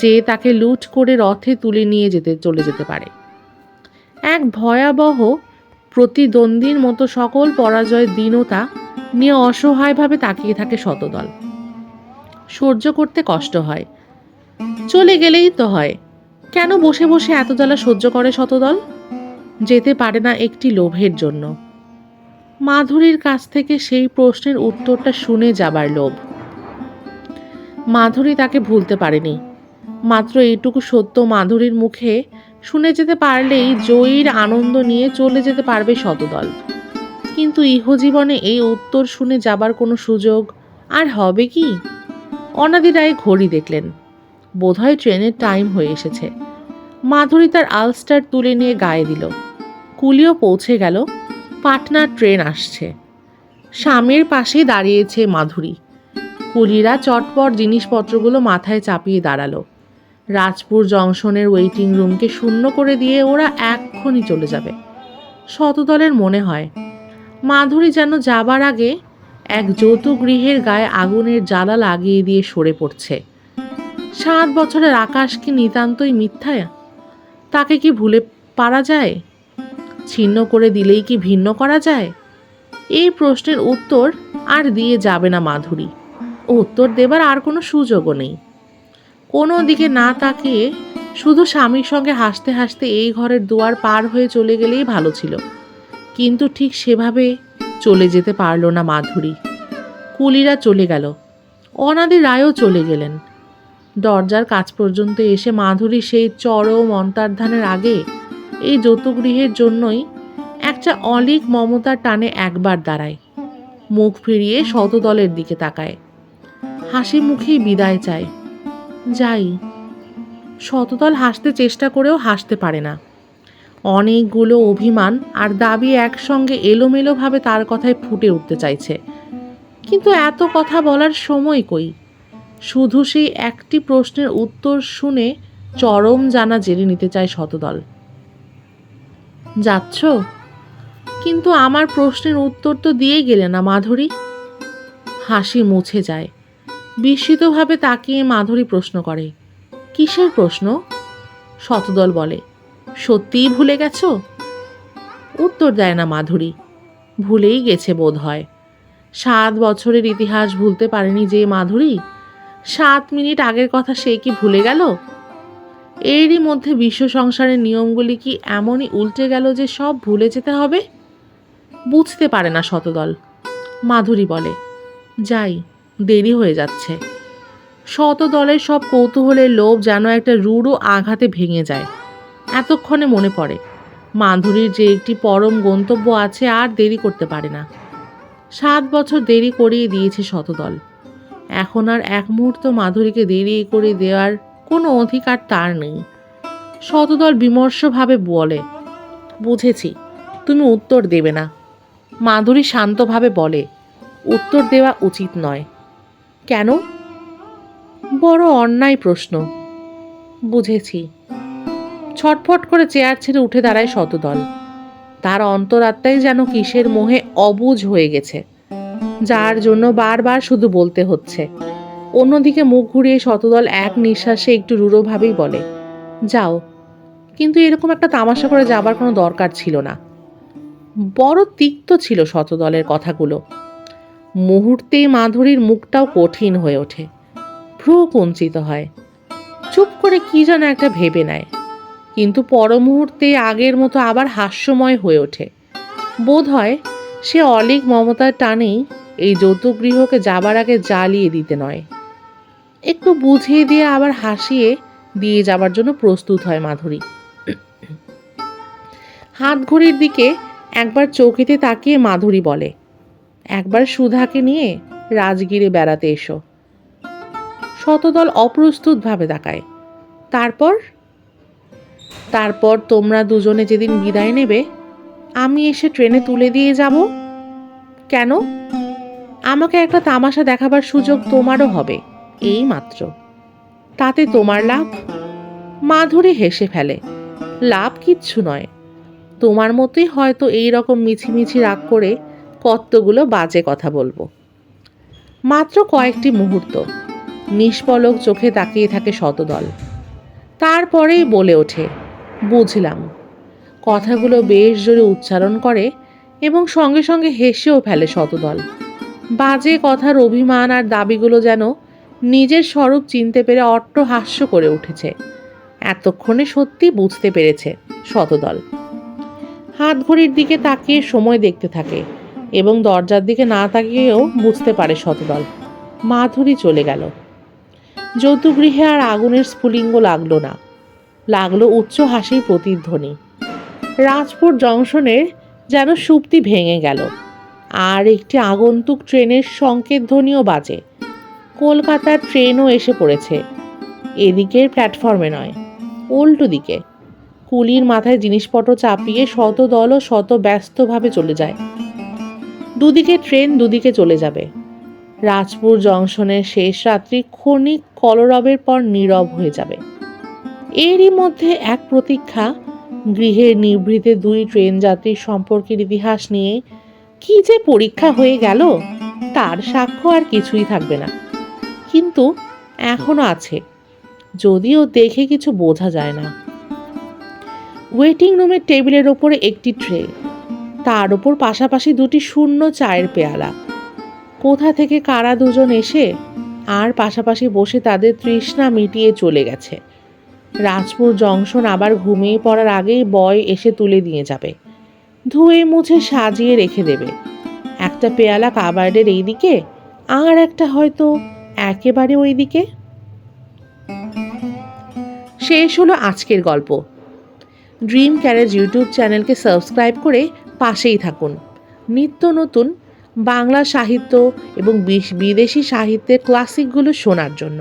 যে তাকে লুট করে রথে তুলে নিয়ে চলে যেতে পারে। এক ভয়াবহ প্রতিদ্বন্দ্বীর মতো সকল পরাজয় দীনতা নিয়ে অসহায়ভাবে তাকিয়ে থাকে শতদল। সহ্য করতে কষ্ট হয়, চলে গেলেই তো হয়। কেন বসে বসে এত জ্বালা সহ্য করে শতদল? যেতে পারে না একটি লোভের জন্য। মাধুরীর কাছ থেকে সেই প্রশ্নের উত্তরটা শুনে যাবার লোভ। মাধুরী তাকে ভুলতে পারেনি। মাত্র এইটুকু সত্য মাধুরীর মুখে শুনে যেতে পারলেই জয়ীর আনন্দ নিয়ে চলে যেতে পারবে শতদল। কিন্তু ইহজীবনে এই উত্তর শুনে যাবার কোনো সুযোগ আর হবে কি? অনাদি রায় ঘড়ি দেখলেন, বোধহয় ট্রেনের টাইম হয়ে এসেছে। মাধুরী তার আলস্টার তুলে নিয়ে গায়ে দিল। কুলিও পৌঁছে গেল। পাটনার ট্রেন আসছে। স্বামীর পাশেই দাঁড়িয়েছে মাধুরী। কুলিরা চটপট জিনিসপত্রগুলো মাথায় চাপিয়ে দাঁড়ালো। রাজপুর জংশনের ওয়েটিং রুমকে শূন্য করে দিয়ে ওরা এক্ষুনি চলে যাবে। শতদলের মনে হয় মাধুরী যেন যাবার আগে এক যৌতুগৃহের গায়ে আগুনের জ্বালা লাগিয়ে দিয়ে সরে পড়ছে। 7 বছরের আকাশ কি নিতান্তই মিথ্যা? তাকে কি ভুলে পারা যায়? ছিন্ন করে দিলেই কি ভিন্ন করা যায়? এই প্রশ্নের উত্তর আর দিয়ে যাবে না মাধুরী। উত্তর দেবার আর কোনো সুযোগও নেই। কোনো দিকে না তাকিয়ে শুধু স্বামীর সঙ্গে হাসতে হাসতে এই ঘরের দুয়ার পার হয়ে চলে গেলেই ভালো ছিল। কিন্তু ঠিক সেভাবে চলে যেতে পারল না মাধুরী। কুলিরা চলে গেল। অনাদি রায়ও চলে গেলেন। দরজার কাছ পর্যন্ত এসে মাধুরী সেই চরম অন্তর্ধানের আগে এই যৌতুগৃহের জন্যই একটা অলীক মমতার টানে একবার দাঁড়ায়, মুখ ফিরিয়ে শতদলের দিকে তাকায়, হাসি মুখেই বিদায় চায়। যাই। শতদল হাসতে চেষ্টা করেও হাসতে পারে না। অনেকগুলো অভিমান আর দাবি একসঙ্গে এলোমেলোভাবে তার কথায় ফুটে উঠতে চাইছে, কিন্তু এত কথা বলার সময় কই? শুধু সেই একটি প্রশ্নের উত্তর শুনে চরম জানা জেনে নিতে চায় শতদল। যাচ্ছ? কিন্তু আমার প্রশ্নের উত্তর তো দিয়ে গেলে না মাধুরী। হাসি মুছে যায়। বিস্মিতভাবে তাকিয়ে মাধুরী প্রশ্ন করে, কিসের প্রশ্ন? শতদল বলে, সত্যিই ভুলে গেছো? উত্তর দেয় না মাধুরী। ভুলেই গেছে বোধ হয়। 7 বছরের ইতিহাস ভুলতে পারেনি যে মাধুরী, 7 মিনিট আগের কথা সে কি ভুলে গেল? এরই মধ্যে বিশ্ব সংসারের নিয়মগুলি কি এমনই উল্টে গেল যে সব ভুলে যেতে হবে? বুঝতে পারে না শতদল। মাধুরী বলে, যাই, দেরি হয়ে যাচ্ছে। শতদলের সব কৌতূহলের লোভ যেন একটা রূঢ় আঘাতে ভেঙে যায়। এতক্ষণে মনে পড়ে মাধুরীর যে একটি পরম গন্তব্য আছে, আর দেরি করতে পারে না। 7 বছর দেরি করিয়ে দিয়েছে শতদল। এখন আর এক মুহূর্ত মাধুরীকে দেরি করে দেওয়ার কোনো অধিকার তার নেই। শতদল বিমর্ষভাবে বলে, বুঝেছি, তুমি উত্তর দেবে না। মাধুরী শান্তভাবে বলে, উত্তর দেওয়া উচিত নয়। কেন? বড় অন্যায় প্রশ্ন। বুঝেছি। ছটফট করে চেয়ার ছেড়ে উঠে দাঁড়ায় শতদল। তার অন্তরাত্মাই যেন কিসের মোহে অবুঝ হয়ে গেছে, যার জন্য বারবার শুধু বলতে হচ্ছে। অন্যদিকে মুখ ঘুরিয়ে শতদল এক নিঃশ্বাসে একটু রূঢ়ভাবেই বলে, যাও, কিন্তু এরকম একটা তামাশা করে যাবার কোনো দরকার ছিল না। বড় তিক্ত ছিল শতদলের কথাগুলো। মুহূর্তেই মাধুরীর মুখটাও কঠিন হয়ে ওঠে, ভ্রু কুঞ্চিত হয়, চুপ করে কি যেন একটা ভেবে নেয়, কিন্তু পর মুহূর্তে আগের মতো আবার হাস্যময় হয়ে ওঠে। বোধ হয় সে অলীক মমতার টানেই এই যৌতুগৃহকে যাবার আগে জ্বালিয়ে দিতে নয়, একটু বুঝিয়ে দিয়ে আবার হাসিয়ে দিয়ে যাবার জন্য প্রস্তুত হয় মাধুরী। হাত ঘড়ির দিকে একবার চৌকিতে তাকিয়ে মাধুরী বলে, একবার সুধাকে নিয়ে রাজগিরে বেড়াতে এসো। শতদল অপ্রস্তুতভাবে তাকায়। তারপর তোমরা দুজনে যেদিন বিদায় নেবে, আমি এসে ট্রেনে তুলে দিয়ে যাব। কেন? আমাকে একটা তামাশা দেখাবার সুযোগ তোমারও হবে, এই মাত্র। তাতে তোমার লাভ? মাধুরী হেসে ফেলে। লাভ কিচ্ছু নয়। তোমার মতোই হয়তো এই রকম মিছিমিছি রাগ করে কতগুলো বাজে কথা বলবো। মাত্র কয়েকটি মুহূর্ত নিষ্পলক চোখে তাকিয়ে থাকে শতদল। তারপরেই বলে ওঠে, বুঝলাম। কথাগুলো বেশ জোরে উচ্চারণ করে এবং সঙ্গে সঙ্গে হেসেও ফেলে শতদল। বাজে কথার অভিমান আর দাবিগুলো যেন নিজের স্বরূপ চিনতে পেরে অট্টহাস্য করে উঠেছে। এতক্ষণে সত্যি বুঝতে পেরেছে শতদল। হাত ঘড়ির দিকে তাকিয়ে সময় দেখতে থাকে এবং দরজার দিকে না তাকিয়েও বুঝতে পারে শতদল। মাধুরী চলে গেল। যৌতুগৃহে আর আগুনের স্ফুলিঙ্গ লাগলো না, লাগলো উচ্চ হাসির প্রতিধ্বনি। রাজপুর জংশনের যেন সুপ্তি ভেঙে গেল, আর একটি আগন্তুক ট্রেনের সংকেত ধ্বনিও বাজে। কলকাতার ট্রেনও এসে পড়েছে। এদিকের প্ল্যাটফর্মে নয়, উল্টো দিকে। কুলির মাথায় জিনিসপত্র চাপিয়ে শতদলও শত ব্যস্তভাবে চলে যায়। দুদিকে ট্রেন দুদিকে চলে যাবে। রাজপুর জংশনের শেষ রাত্রি ক্ষণিক কলরবের পর নীরব হয়ে যাবে। এরই মধ্যে এক প্রতীক্ষা গৃহের নিভৃতে দুই ট্রেন যাত্রীর সম্পর্কের ইতিহাস নিয়ে কি যে পরীক্ষা হয়ে গেল, তার সাক্ষ্য আর কিছুই থাকবে না। কিন্তু এখনো আছে, যদিও দেখে কিছু বোঝা যায় না। ওয়েটিং রুমের টেবিলের ওপরে একটি ট্রে, তার ওপর পাশাপাশি দুটি শূন্য চায়ের পেয়ালা। কোথা থেকে কারা দুজন এসে আর পাশাপাশি বসে তাদের তৃষ্ণা মিটিয়ে চলে গেছে। রাজপুর জংশন আবার ঘুমিয়ে পড়ার আগেই বয় এসে তুলে দিয়ে যাবে, ধুয়ে মুছে সাজিয়ে রেখে দেবে। একটা পেয়ালা কাবার্ডের এই দিকে, আর একটা হয়তো একেবারে ওই দিকে। শেষ হলো আজকের গল্প। ড্রিম ক্যারেজ ইউটিউব চ্যানেলকে সাবস্ক্রাইব করে পাশেই থাকুন নিত্য নতুন বাংলা সাহিত্য এবং বিদেশি সাহিত্যের ক্লাসিকগুলো শোনার জন্য।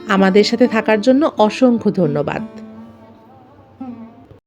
আমাদের সাথে থাকার জন্য অসংখ্য ধন্যবাদ।